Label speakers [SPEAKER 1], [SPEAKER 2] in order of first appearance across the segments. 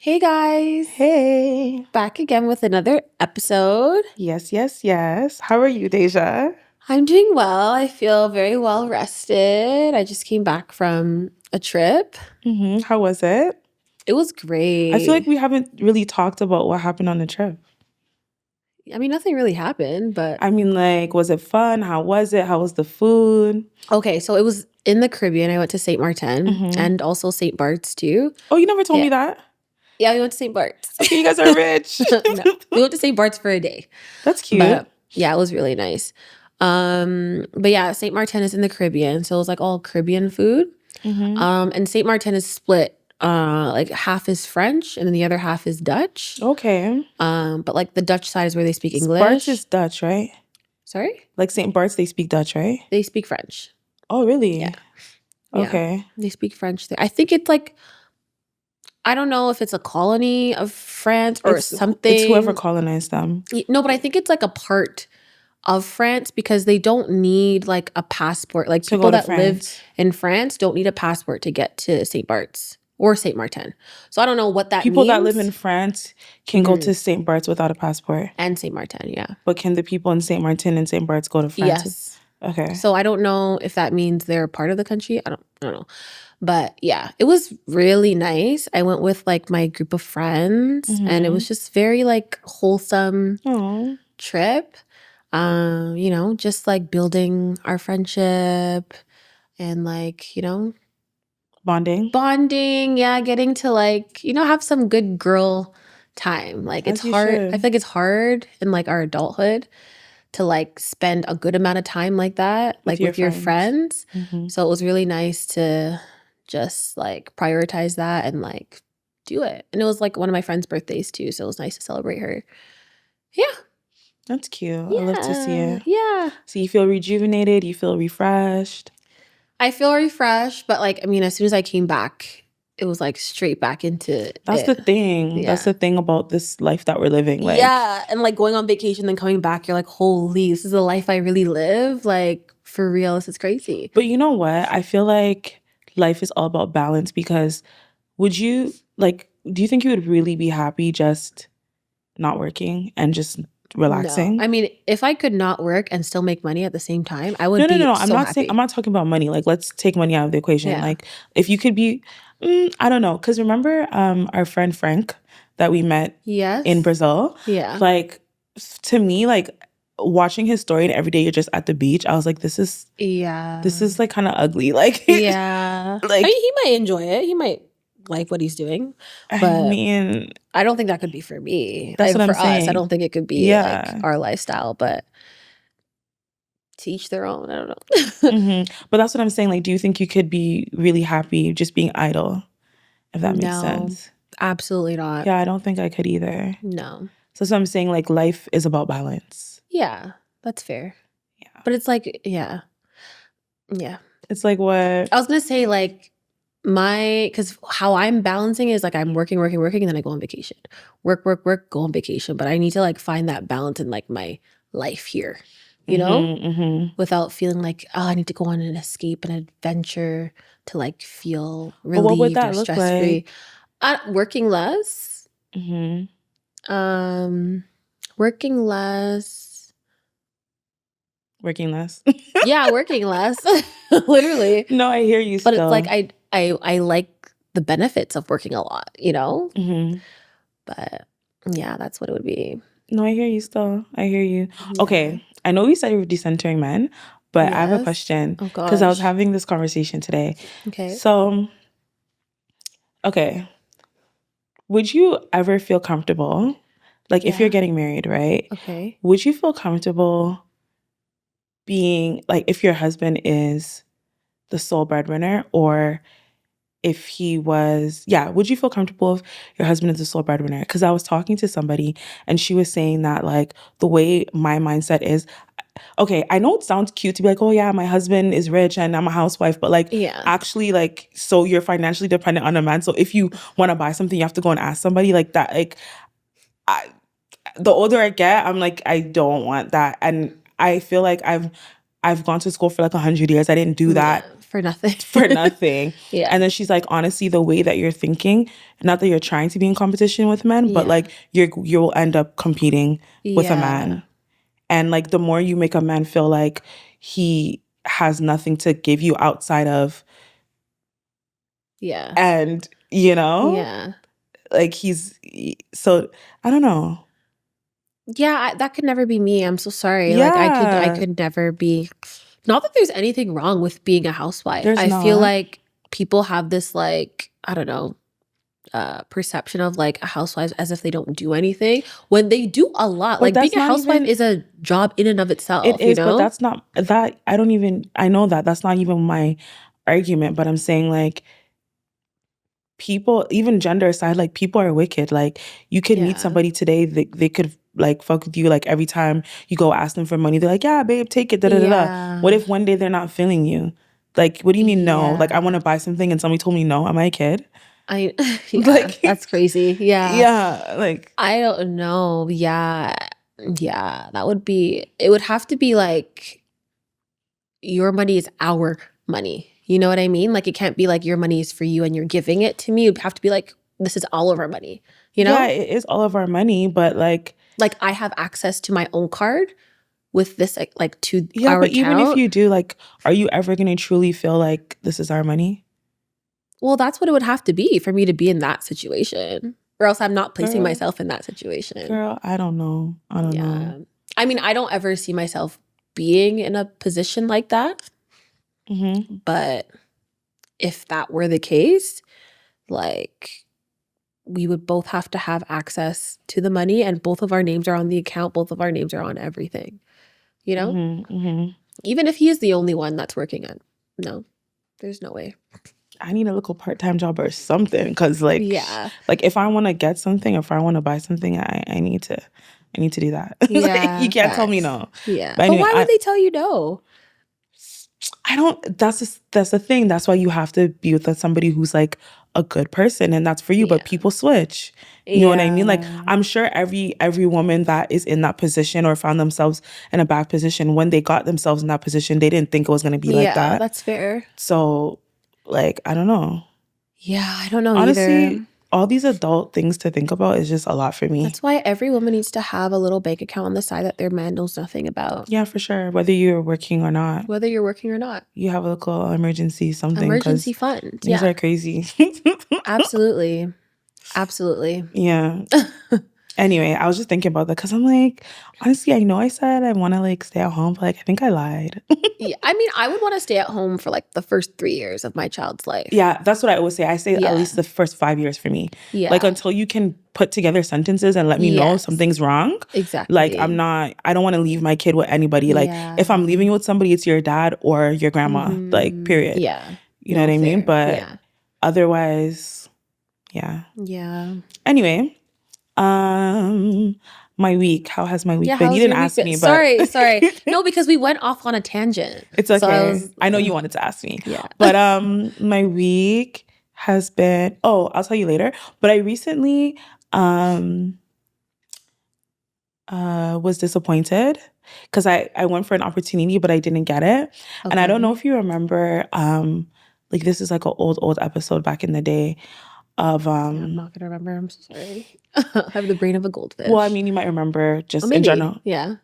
[SPEAKER 1] Hey guys,
[SPEAKER 2] Hey.
[SPEAKER 1] back again with another episode.
[SPEAKER 2] Yes. How are you, Deja?
[SPEAKER 1] I'm doing well. I feel very well rested. I just came back from a trip.
[SPEAKER 2] How was it?
[SPEAKER 1] It was
[SPEAKER 2] I feel like
[SPEAKER 1] great.
[SPEAKER 2] we haven't really talked about what happened on the trip.
[SPEAKER 1] I mean, nothing really happened, but
[SPEAKER 2] I mean, like, was it fun? How was it? How was the food?
[SPEAKER 1] okay, so it was in the Caribbean. I went to St. Martin
[SPEAKER 2] Mm-hmm.
[SPEAKER 1] and also St. Bart's too.
[SPEAKER 2] Oh, you never told
[SPEAKER 1] Yeah.
[SPEAKER 2] me that?
[SPEAKER 1] Yeah, we went to St. Bart's.
[SPEAKER 2] Okay, you guys are rich.
[SPEAKER 1] No, we went to St. Bart's for a day.
[SPEAKER 2] That's cute.
[SPEAKER 1] But yeah, it was really nice. But yeah, St. Martin is in the Caribbean, so it was like all Caribbean food.
[SPEAKER 2] Mm-hmm.
[SPEAKER 1] And St. Martin is split. Like half is French and then the other half is Dutch.
[SPEAKER 2] Okay.
[SPEAKER 1] But like the Dutch side is where they speak English.
[SPEAKER 2] Bart's is Dutch, right?
[SPEAKER 1] Sorry?
[SPEAKER 2] Like St. Bart's, they speak Dutch, right?
[SPEAKER 1] They speak French.
[SPEAKER 2] Oh, really?
[SPEAKER 1] Yeah.
[SPEAKER 2] Okay.
[SPEAKER 1] They speak French there. I think it's like, I don't know if it's a colony of France or something.
[SPEAKER 2] It's whoever colonized them.
[SPEAKER 1] No, but I think it's like a part of France because they don't need like a passport. Like
[SPEAKER 2] To
[SPEAKER 1] people
[SPEAKER 2] go to
[SPEAKER 1] that live
[SPEAKER 2] France.
[SPEAKER 1] in France don't need a passport to get to St. Bart's or St. Martin. So I don't know what that
[SPEAKER 2] People
[SPEAKER 1] means.
[SPEAKER 2] that live in France can go to St. Bart's without a passport.
[SPEAKER 1] And St. Martin, yeah.
[SPEAKER 2] But can the people in St. Martin and St. Bart's go to France?
[SPEAKER 1] Yes.
[SPEAKER 2] Okay.
[SPEAKER 1] So I don't know if that means they're part of the country. I don't know. But yeah, it was really nice. I went with like my group of friends and it was just very like wholesome trip. Just like building our friendship and like, bonding, yeah, getting to like, have some good girl time. Like it's hard. I feel like it's hard in like our adulthood to like spend a good amount of time like that, like with your friends. So it was really nice to just like prioritize that and like do it. And it was like one of my friend's birthdays too, so it was nice to celebrate her. Yeah.
[SPEAKER 2] That's cute. I love to see it.
[SPEAKER 1] Yeah.
[SPEAKER 2] So you feel rejuvenated, you feel refreshed.
[SPEAKER 1] I feel refreshed, but like, I mean, as soon as I came back, it was like straight back into
[SPEAKER 2] That's the thing. Yeah. That's the thing about this life that we're living. Like,
[SPEAKER 1] yeah. And like going on vacation, then coming back, you're like, holy, this is the life I really live. Like for real, this is crazy.
[SPEAKER 2] But you know what? I feel like life is all about balance because do you think you would really be happy just not working and just relaxing?
[SPEAKER 1] No. I mean, if I could not work and still make money at the same time, I would be
[SPEAKER 2] No.
[SPEAKER 1] I'm not
[SPEAKER 2] saying, I'm not talking about money. Like, let's take money out of the equation.
[SPEAKER 1] Yeah.
[SPEAKER 2] Like, if you could be, I don't know. Because remember our friend Frank that we met in Brazil?
[SPEAKER 1] Yeah.
[SPEAKER 2] Like, to me, like, watching his story and every day you're just at the beach, I was like, this is like kind of ugly. Like,
[SPEAKER 1] yeah. Like, I mean, he might enjoy it. He might like what he's doing. But
[SPEAKER 2] I mean,
[SPEAKER 1] I don't think that could be for me.
[SPEAKER 2] That's what I'm saying.
[SPEAKER 1] Us, I don't think it could be like our lifestyle, but to each their own. I don't know.
[SPEAKER 2] But that's what I'm saying. Like, do you think you could be really happy just being idle? If that makes sense.
[SPEAKER 1] Absolutely not.
[SPEAKER 2] Yeah, I don't think I could either.
[SPEAKER 1] No.
[SPEAKER 2] So that's what I'm saying. Like, life is about balance.
[SPEAKER 1] Yeah, that's fair.
[SPEAKER 2] Yeah.
[SPEAKER 1] But it's like, yeah.
[SPEAKER 2] It's like what?
[SPEAKER 1] I was going to say like, because how I'm balancing is like I'm working, and then I go on vacation. Work, go on vacation. But I need to like find that balance in like my life here, you know? Without feeling like, oh, I need to go on an escape, an adventure to like feel relieved
[SPEAKER 2] what would that
[SPEAKER 1] or
[SPEAKER 2] look
[SPEAKER 1] stress-free.
[SPEAKER 2] like?
[SPEAKER 1] Working less. Working less.
[SPEAKER 2] Working less?
[SPEAKER 1] Yeah, working less. Literally.
[SPEAKER 2] No, I hear you still.
[SPEAKER 1] But it's like I like the benefits of working a lot, you know? But yeah, that's what it would be.
[SPEAKER 2] No, I hear you still. I hear you. Yeah. Okay, I know we said we're decentering men, but I have a question.
[SPEAKER 1] Oh, gosh.
[SPEAKER 2] Because I was having this conversation today.
[SPEAKER 1] Okay.
[SPEAKER 2] So, okay. Would you ever feel comfortable, like if you're getting married, right?
[SPEAKER 1] Okay.
[SPEAKER 2] Would you feel comfortable being, like if your husband is the sole breadwinner or if he was, would you feel comfortable if your husband is the sole breadwinner? Because I was talking to somebody and she was saying that like the way my mindset is, okay, I know it sounds cute to be like, oh yeah, my husband is rich and I'm a housewife, but like actually like, so you're financially dependent on a man. So if you want to buy something, you have to go and ask somebody like that. Like the older I get, I'm like, I don't want that. And I feel like I've gone to school for like 100 years. I didn't do that
[SPEAKER 1] For nothing.
[SPEAKER 2] For nothing.
[SPEAKER 1] Yeah.
[SPEAKER 2] And then she's like, honestly, the way that you're thinking, not that you're trying to be in competition with men, but like you'll end up competing with a man. And like the more you make a man feel like he has nothing to give you outside of and like so I don't know.
[SPEAKER 1] That could never be me. I'm so sorry. Like I could never be. Not that there's anything wrong with being a housewife. I feel like people have this like, I don't know, perception of like a housewife as if they don't do anything when they do a lot. But like being a housewife is a job in and of itself.
[SPEAKER 2] It is, but that's not that. I know that's not even my argument, but I'm saying like people, even gender aside, like people are wicked. Like you could meet somebody today, they could like fuck with you like every time you go ask them for money. They're like, yeah, babe, take it, da da da da. What if one day they're not feeling you? Like, what do you mean no? Like I want to buy something and somebody told me no. Am I a kid?
[SPEAKER 1] Like that's crazy.
[SPEAKER 2] Yeah, like
[SPEAKER 1] I don't know. That would be, it would have to be like your money is our money. You know what I mean? Like it can't be like your money is for you and you're giving it to me. It would have to be like, this is all of our money. You know?
[SPEAKER 2] Yeah, it is all of our money, but like
[SPEAKER 1] I have access to my own card with this like to
[SPEAKER 2] our
[SPEAKER 1] account.
[SPEAKER 2] Even if you do, like, are you ever gonna truly feel like this is our money?
[SPEAKER 1] Well, that's what it would have to be for me to be in that situation. Or else I'm not placing myself in that situation.
[SPEAKER 2] Girl, I don't know. I don't know.
[SPEAKER 1] I mean, I don't ever see myself being in a position like that. But if that were the case, like we would both have to have access to the money and both of our names are on the account. Both of our names are on everything. You know? Even if he is the only one that's working on. No, there's no way.
[SPEAKER 2] I need a little part-time job or something because like if I want to get something, if I want to buy something, I need to do that. Like, you can't tell me no.
[SPEAKER 1] But anyway, why would they tell you no?
[SPEAKER 2] I don't. That's the thing. That's why you have to be with somebody who's like a good person, and that's for you. But people switch. You know what I mean? Like I'm sure every woman that is in that position or found themselves in a bad position, when they got themselves in that position, they didn't think it was going to be like that.
[SPEAKER 1] Yeah, that's fair.
[SPEAKER 2] So. Like, I don't know.
[SPEAKER 1] Yeah, I don't know
[SPEAKER 2] honestly,
[SPEAKER 1] either.
[SPEAKER 2] All these adult things to think about is just a lot for me.
[SPEAKER 1] That's why every woman needs to have a little bank account on the side that their man knows nothing about.
[SPEAKER 2] Yeah, for sure. Whether you're working or not.
[SPEAKER 1] You
[SPEAKER 2] have a little emergency something.
[SPEAKER 1] Emergency fund.
[SPEAKER 2] Things are crazy.
[SPEAKER 1] Absolutely.
[SPEAKER 2] Yeah. Anyway, I was just thinking about that because I'm like, honestly, I know I said I want to like stay at home, but like I think I lied.
[SPEAKER 1] Yeah, I mean, I would want to stay at home for like the first 3 years of my child's life.
[SPEAKER 2] Yeah, that's what I always say. I say at least the first 5 years for me. Yeah. Like until you can put together sentences and let me know something's wrong.
[SPEAKER 1] Exactly.
[SPEAKER 2] Like I don't want to leave my kid with anybody. Like if I'm leaving with somebody, it's your dad or your grandma. Like period.
[SPEAKER 1] Yeah.
[SPEAKER 2] You know what I mean? But otherwise, yeah.
[SPEAKER 1] Yeah.
[SPEAKER 2] Anyway. My week. How has my week been? You didn't ask me,
[SPEAKER 1] but sorry. No, because we went off on a tangent.
[SPEAKER 2] It's okay. So I know you wanted to ask me.
[SPEAKER 1] Yeah.
[SPEAKER 2] But my week has been I'll tell you later. But I recently was disappointed because I went for an opportunity, but I didn't get it. Okay. And I don't know if you remember, like this is like an old episode back in the day.
[SPEAKER 1] I'm not gonna remember. I'm so sorry. I have the brain of a goldfish.
[SPEAKER 2] Well, I mean, you might remember just in general.
[SPEAKER 1] Yeah.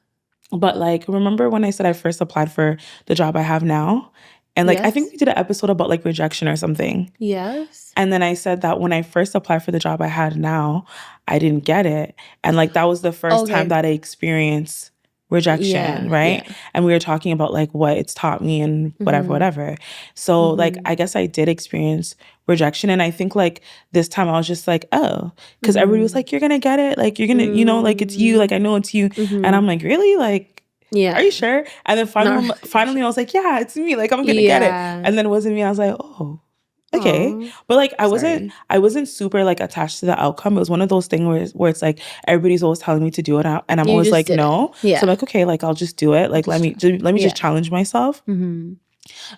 [SPEAKER 2] But like, remember when I said I first applied for the job I have now? And like, I think we did an episode about like rejection or something.
[SPEAKER 1] Yes.
[SPEAKER 2] And then I said that when I first applied for the job I had now, I didn't get it. And like, that was the first time that I experienced rejection, right? Yeah. And we were talking about like what it's taught me and whatever. So like, I guess I did experience rejection. And I think like this time I was just like, oh, because everybody was like, you're going to get it. Like, you're going to, you know, like it's you, like, I know it's you. And I'm like, really? Like, are you sure? And then finally I was like, yeah, it's me. Like, I'm going to get it. And then it wasn't me. I was like, oh, okay. Aww. But like, I wasn't super like attached to the outcome. It was one of those things where it's like, everybody's always telling me to do it. And I'm always like, no. Yeah. So I'm like, okay, like, I'll just do it. Like, let me just challenge myself.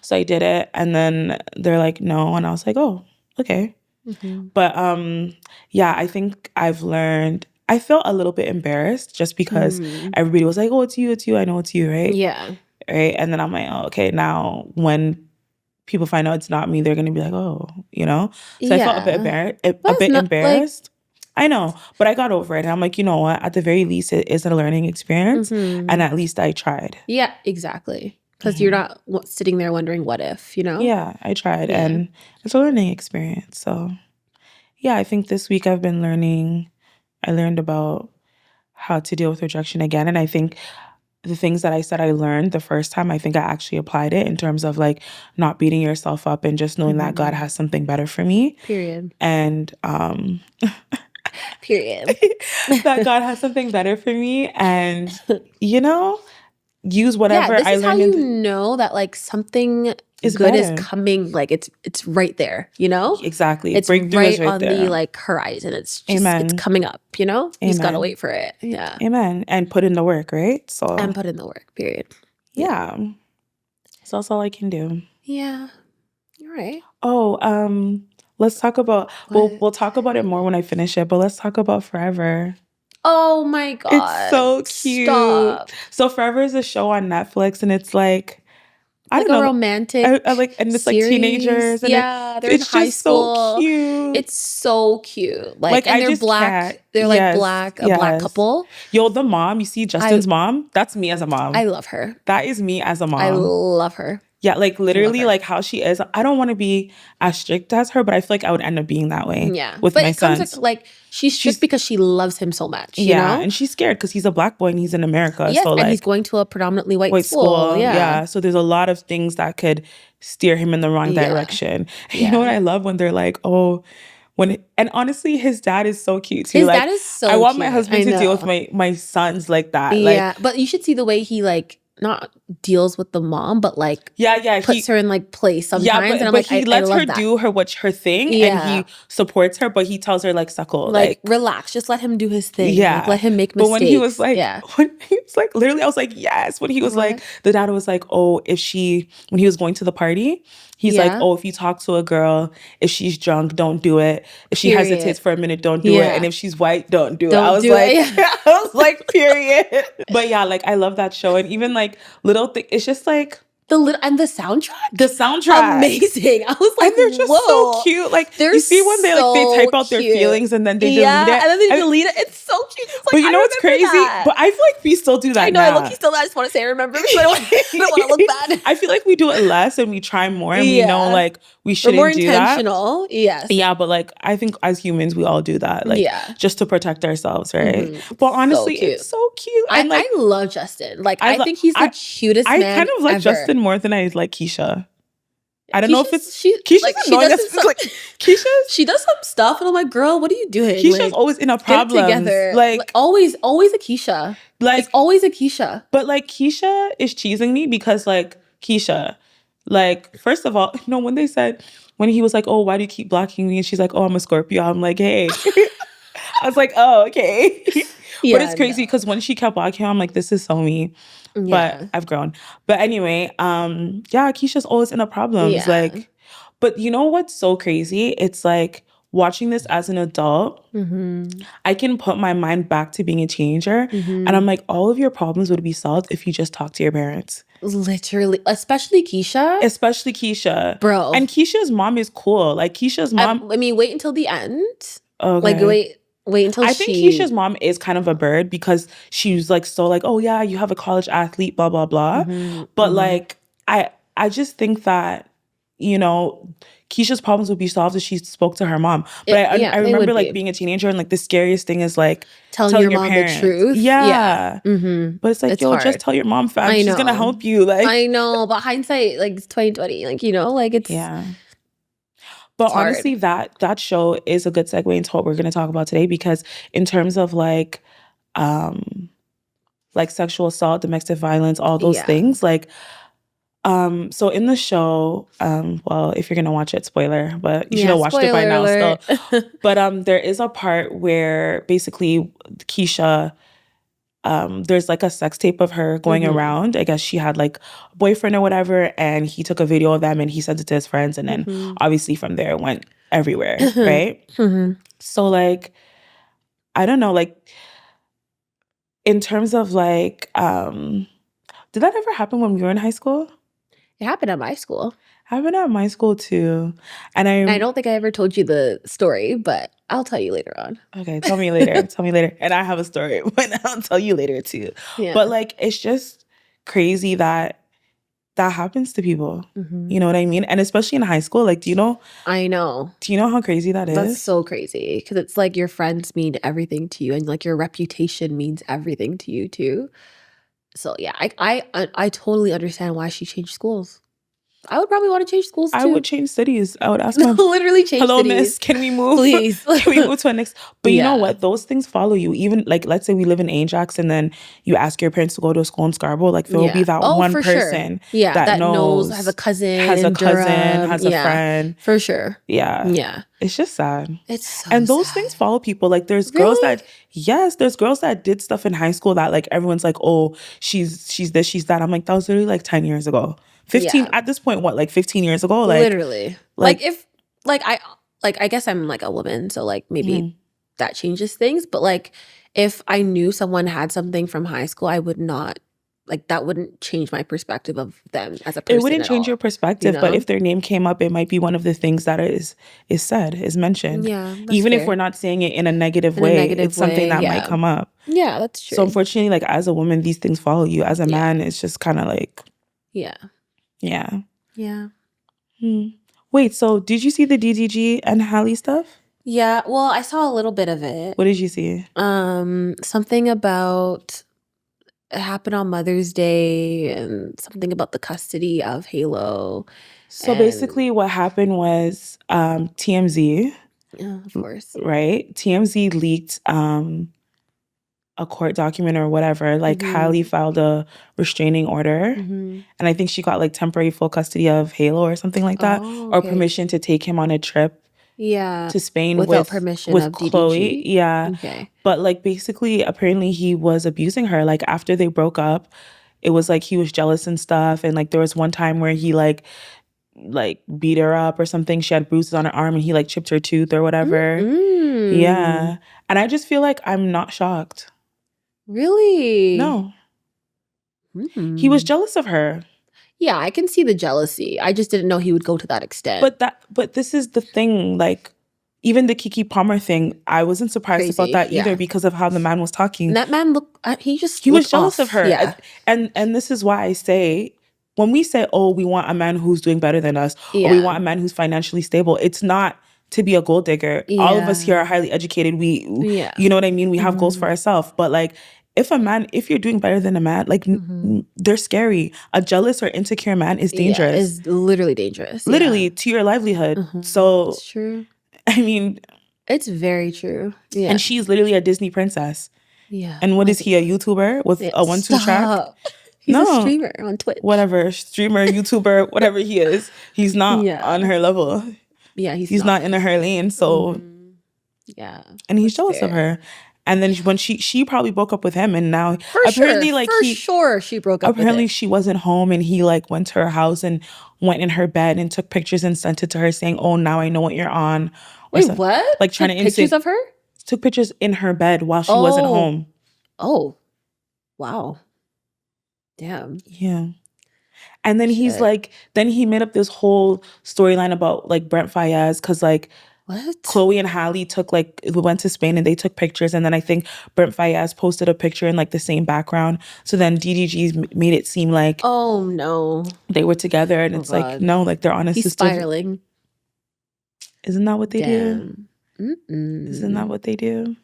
[SPEAKER 2] So I did it. And then they're like, no. And I was like, oh, okay. But yeah, I think I've learned, I felt a little bit embarrassed just because everybody was like, oh, it's you. I know it's you, right?
[SPEAKER 1] Yeah.
[SPEAKER 2] Right. And then I'm like, oh, okay. Now when people find out it's not me, they're gonna be like, oh, you know. So I felt a bit embarrassed. I know, but I got over it. And I'm like, you know what? At the very least, it is a learning experience, and at least I tried.
[SPEAKER 1] Yeah, exactly. Because you're not sitting there wondering what if, you know?
[SPEAKER 2] Yeah, I tried, and it's a learning experience. So, yeah, I think this week I've been learning. I learned about how to deal with rejection again, and I think the things that I said I learned the first time, I think I actually applied it in terms of like not beating yourself up and just knowing that God has something better for me.
[SPEAKER 1] Period.
[SPEAKER 2] And
[SPEAKER 1] period.
[SPEAKER 2] That God has something better for me, and you know, use whatever
[SPEAKER 1] this
[SPEAKER 2] I
[SPEAKER 1] is
[SPEAKER 2] learned.
[SPEAKER 1] How you know that like something good is coming, like it's right there, you know?
[SPEAKER 2] Exactly.
[SPEAKER 1] It's right on the like horizon. It's just it's coming up, you know? You just gotta wait for it. Yeah.
[SPEAKER 2] Amen. And put in the work, right? So
[SPEAKER 1] and put in the work, period.
[SPEAKER 2] Yeah. So that's all I can do.
[SPEAKER 1] Yeah. You're right.
[SPEAKER 2] Oh, let's talk about we'll talk about it more when I finish it, but let's talk about Forever.
[SPEAKER 1] Oh my God.
[SPEAKER 2] It's so cute. Stop. So Forever is a show on Netflix, and it's like I don't know,
[SPEAKER 1] romantic
[SPEAKER 2] and it's series. Like teenagers. And
[SPEAKER 1] they're in high school.
[SPEAKER 2] So cute.
[SPEAKER 1] It's so cute. Like and they're black. They're like black, a black couple.
[SPEAKER 2] Yo, the mom, you see Justin's mom? That's me as a mom.
[SPEAKER 1] I love her.
[SPEAKER 2] That is me as a mom.
[SPEAKER 1] I love her.
[SPEAKER 2] Yeah, like literally like how she is. I don't want to be as strict as her, but I feel like I would end up being that way.
[SPEAKER 1] Yeah.
[SPEAKER 2] With my sons.
[SPEAKER 1] Like she's strict because she loves him so much. You know?
[SPEAKER 2] And she's scared because he's a black boy and he's in America.
[SPEAKER 1] Yes,
[SPEAKER 2] so
[SPEAKER 1] and he's going to a predominantly white school.
[SPEAKER 2] Yeah. So there's a lot of things that could steer him in the wrong direction. Yeah. You know what I love when they're like, oh, and honestly, his dad is so cute too.
[SPEAKER 1] His dad is so
[SPEAKER 2] I want
[SPEAKER 1] cute.
[SPEAKER 2] my husband to deal with my sons like that.
[SPEAKER 1] Yeah, but you should see the way he like not deals with the mom, but like puts her in like place sometimes. Yeah,
[SPEAKER 2] and I'm like, he lets her do her thing, and he supports her, but he tells her like suckle, like
[SPEAKER 1] relax, just let him do his thing. Yeah, like, let him make mistakes.
[SPEAKER 2] But when he was like, literally, I was like, yes. When he was like, the dad was like, oh, when he was going to the party. He's like, oh, if you talk to a girl, if she's drunk, don't do it. If she hesitates for a minute, don't do it. And if she's white, don't do it. I was like, period. But yeah, like I love that show. And even like little thing, it's just like
[SPEAKER 1] and the soundtrack. Amazing. I was like,
[SPEAKER 2] and they're just so cute. Like you see when they type out their feelings and then they delete it.
[SPEAKER 1] And then they delete it. It's so cute. It's like,
[SPEAKER 2] but you know what's crazy? But I feel like we still do that. I know.
[SPEAKER 1] I look still. I just want to say, remember? I don't want to look bad.
[SPEAKER 2] I feel like we do it less and we try more, and we know like we shouldn't
[SPEAKER 1] more
[SPEAKER 2] do
[SPEAKER 1] intentional.
[SPEAKER 2] That.
[SPEAKER 1] Yes.
[SPEAKER 2] Yeah, but like I think as humans we all do that. Like just to protect ourselves, right? But honestly, it's so cute.
[SPEAKER 1] And I love Justin. Like I think he's the cutest man
[SPEAKER 2] I kind of like Justin more than I like Keisha. I don't know if it's
[SPEAKER 1] Keisha's like,
[SPEAKER 2] annoying us.
[SPEAKER 1] She does some stuff, and I'm like, girl, what are you doing?
[SPEAKER 2] Keisha's always in a problem.
[SPEAKER 1] Together. Like always a Keisha. Like it's always a Keisha.
[SPEAKER 2] But like Keisha is cheesing me because like Keisha, like first of all, when they said when he was like, oh, why do you keep blocking me? And she's like, oh, I'm a Scorpio. I'm like, hey. I was like, oh, okay. But it's crazy because when she kept blocking him, I'm like, this is so me. But I've grown. But anyway, Keisha's always in a problems. Yeah. Like, but you know what's so crazy? It's like watching this as an adult, I can put my mind back to being a teenager. And I'm like, all of your problems would be solved if you just talk to your parents.
[SPEAKER 1] Literally. Especially Keisha. Bro.
[SPEAKER 2] And Keisha's mom is cool. Like Keisha's mom.
[SPEAKER 1] I mean, wait until the end. Okay. Like, wait until
[SPEAKER 2] I think Keisha's mom is kind of a bird because she was like so like, oh yeah, you have a college athlete, blah blah blah. But like I just think that Keisha's problems would be solved if she spoke to her mom. But I remember like being a teenager and like the scariest thing is like telling your mom parents the truth. Yeah. But it's like, it's hard. Just tell your mom, fam. She's gonna help you. Like
[SPEAKER 1] I know, but hindsight, like it's 2020. Like like it's
[SPEAKER 2] But honestly, that show is a good segue into what we're going to talk about today, because in terms of like sexual assault, domestic violence, all those things, like, so in the show, well, if you're going to watch it, spoiler, but you should have watched it by now still. But there is a part where basically Keisha, there's like a sex tape of her going around. I guess she had like a boyfriend or whatever, and he took a video of them and he sent it to his friends, and then obviously from there it went everywhere, right? So like, I don't know, like in terms of like, did that ever happen when we were in high school?
[SPEAKER 1] It happened at my school.
[SPEAKER 2] Happened at my school too. And
[SPEAKER 1] I don't think I ever told you the story, but I'll tell you later on.
[SPEAKER 2] Okay, tell me later. Tell me later. And I have a story, but I'll tell you later too.
[SPEAKER 1] Yeah.
[SPEAKER 2] But like, it's just crazy that happens to people.
[SPEAKER 1] Mm-hmm.
[SPEAKER 2] You know what I mean? And especially in high school, like, do you know?
[SPEAKER 1] I know.
[SPEAKER 2] Do you know how crazy that is?
[SPEAKER 1] That's so crazy because it's like your friends mean everything to you, and like your reputation means everything to you too. So yeah, I totally understand why she changed schools. I would probably want to change schools too.
[SPEAKER 2] I would change cities. I would ask my
[SPEAKER 1] literally change
[SPEAKER 2] hello,
[SPEAKER 1] cities.
[SPEAKER 2] miss, can we move?
[SPEAKER 1] Please.
[SPEAKER 2] Can we move to a next? But you know what? Those things follow you. Even like, let's say we live in Ajax and then you ask your parents to go to a school in Scarborough. Like there will be that one person that knows,
[SPEAKER 1] has a cousin,
[SPEAKER 2] has a friend.
[SPEAKER 1] For sure.
[SPEAKER 2] Yeah.
[SPEAKER 1] Yeah.
[SPEAKER 2] It's just sad.
[SPEAKER 1] It's so
[SPEAKER 2] and those
[SPEAKER 1] sad.
[SPEAKER 2] things follow people. Like there's girls that, there's girls that did stuff in high school that like everyone's like, oh, she's this, she's that. I'm like, that was literally like 10 years ago. 15 at this point, what, like 15 years ago? Like
[SPEAKER 1] literally. Like if like I guess I'm like a woman, so like maybe that changes things. But like if I knew someone had something from high school, I would not like that wouldn't change my perspective of them as a person.
[SPEAKER 2] It wouldn't change your perspective, but if their name came up, it might be one of the things that is mentioned. Yeah. Even if we're not saying it in a negative way, it's something that might come up.
[SPEAKER 1] Yeah, that's true.
[SPEAKER 2] So unfortunately, like as a woman, these things follow you. As a man, it's just kind of like Yeah.
[SPEAKER 1] Yeah.
[SPEAKER 2] Wait, so did you see the DDG and Halle stuff?
[SPEAKER 1] Yeah, well, I saw a little bit of it.
[SPEAKER 2] What did you see?
[SPEAKER 1] Something about it happened on Mother's Day and something about the custody of Halo.
[SPEAKER 2] So basically what happened was TMZ.
[SPEAKER 1] Yeah, of course.
[SPEAKER 2] Right? TMZ leaked a court document or whatever. Like Halle filed a restraining order. And I think she got like temporary full custody of Halo or something like that. Or permission to take him on a trip to Spain
[SPEAKER 1] without permission
[SPEAKER 2] with
[SPEAKER 1] of
[SPEAKER 2] Chloe.
[SPEAKER 1] DDG?
[SPEAKER 2] Yeah.
[SPEAKER 1] Okay.
[SPEAKER 2] But like basically apparently he was abusing her. Like after they broke up, it was like he was jealous and stuff. And like there was one time where he like beat her up or something. She had bruises on her arm and he like chipped her tooth or whatever. Yeah. And I just feel like I'm not shocked.
[SPEAKER 1] Really?
[SPEAKER 2] No. He was jealous of her.
[SPEAKER 1] Yeah, I can see the jealousy. I just didn't know he would go to that extent.
[SPEAKER 2] But this is the thing, like even the Kiki Palmer thing, I wasn't surprised about that either because of how the man was talking.
[SPEAKER 1] And that man he
[SPEAKER 2] was jealous of her. Yeah. And this is why I say when we say, oh, we want a man who's doing better than us, or we want a man who's financially stable, it's not to be a gold digger. All of us here are highly educated. You know what I mean? We have goals for ourselves. But like, if you're doing better than a man, like they're scary. A jealous or insecure man is dangerous.
[SPEAKER 1] Yeah, is literally dangerous.
[SPEAKER 2] Literally to your livelihood. So
[SPEAKER 1] it's true.
[SPEAKER 2] I mean,
[SPEAKER 1] it's very true. Yeah.
[SPEAKER 2] And she's literally a Disney princess.
[SPEAKER 1] Yeah.
[SPEAKER 2] And what is he, a YouTuber with a 1-2 track?
[SPEAKER 1] He's a streamer on Twitch.
[SPEAKER 2] Whatever, streamer, YouTuber, whatever he is. He's not on her level.
[SPEAKER 1] Yeah, he's
[SPEAKER 2] not in her lane. So
[SPEAKER 1] yeah.
[SPEAKER 2] And he's jealous of her. And then when she probably broke up with him, and now apparently
[SPEAKER 1] she broke up.
[SPEAKER 2] Apparently she wasn't home, and he like went to her house and went in her bed and took pictures and sent it to her, saying, "Oh, now I know what you're on."
[SPEAKER 1] Wait, what?
[SPEAKER 2] Like trying to
[SPEAKER 1] pictures of her.
[SPEAKER 2] Took pictures in her bed while she wasn't home.
[SPEAKER 1] Oh, wow. Damn.
[SPEAKER 2] Yeah. And then he's like, then he made up this whole storyline about like Brent Fayez, because like.
[SPEAKER 1] What?
[SPEAKER 2] Chloe and Halle went to Spain and they took pictures, and then I think Brent Fayez posted a picture in like the same background. So then DDG made it seem like,
[SPEAKER 1] oh no,
[SPEAKER 2] they were together, and it's like, no, like they're honest.
[SPEAKER 1] He's spiraling.
[SPEAKER 2] Isn't that what they do? Isn't that what they do?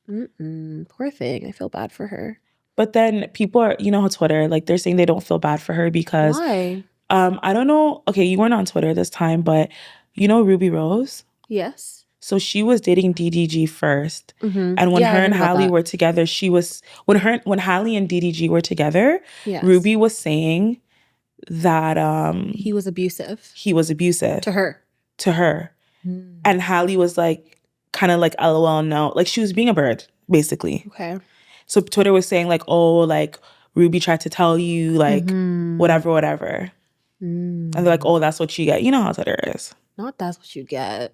[SPEAKER 1] Poor thing. I feel bad for her.
[SPEAKER 2] But then people are, you know, how Twitter, like they're saying they don't feel bad for her because
[SPEAKER 1] why?
[SPEAKER 2] I don't know. Okay, you weren't on Twitter this time, but you know Ruby Rose.
[SPEAKER 1] Yes.
[SPEAKER 2] So she was dating DDG first. And when her and Halle were together, when Halle and DDG were together, Ruby was saying that
[SPEAKER 1] he was abusive.
[SPEAKER 2] He was abusive.
[SPEAKER 1] To her.
[SPEAKER 2] And Halle was like kind of like, LOL, no. Like she was being a bird, basically.
[SPEAKER 1] Okay.
[SPEAKER 2] So Twitter was saying like, oh, like Ruby tried to tell you, like whatever. And they're like, oh, that's what you get. You know how Twitter is.
[SPEAKER 1] Not that's what you get.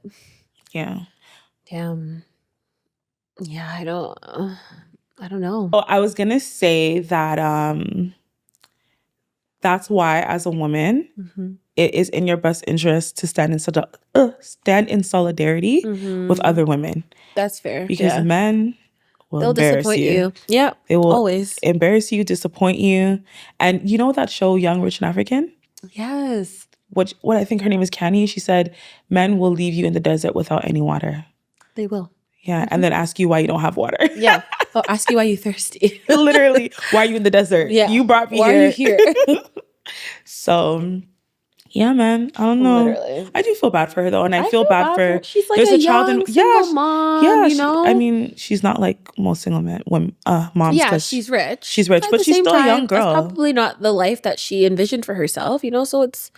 [SPEAKER 2] Yeah.
[SPEAKER 1] Damn. Yeah, I don't know.
[SPEAKER 2] Oh, I was gonna say that that's why, as a woman, it is in your best interest to stand in solidarity with other women.
[SPEAKER 1] That's fair.
[SPEAKER 2] Because men will
[SPEAKER 1] they'll
[SPEAKER 2] embarrass
[SPEAKER 1] disappoint
[SPEAKER 2] you.
[SPEAKER 1] you. Yeah.
[SPEAKER 2] They will
[SPEAKER 1] always
[SPEAKER 2] embarrass you, disappoint you. And you know that show, Young, Rich, and African?
[SPEAKER 1] Yes.
[SPEAKER 2] What I think her name is Canny. She said, men will leave you in the desert without any water.
[SPEAKER 1] They will.
[SPEAKER 2] Yeah. And then ask you why you don't have water.
[SPEAKER 1] Yeah. They'll ask you why you're thirsty.
[SPEAKER 2] Literally, why are you in the desert?
[SPEAKER 1] Yeah.
[SPEAKER 2] You brought me
[SPEAKER 1] here. Why are you here?
[SPEAKER 2] So, yeah, man. I don't know.
[SPEAKER 1] Literally.
[SPEAKER 2] I do feel bad for her though, and I feel bad for.
[SPEAKER 1] She's like a young single mom.
[SPEAKER 2] Yeah,
[SPEAKER 1] you know.
[SPEAKER 2] I mean, she's not like most single moms.
[SPEAKER 1] Yeah, she's rich.
[SPEAKER 2] She's rich, but she's still a young girl.
[SPEAKER 1] That's probably not the life that she envisioned for herself. You know, so it's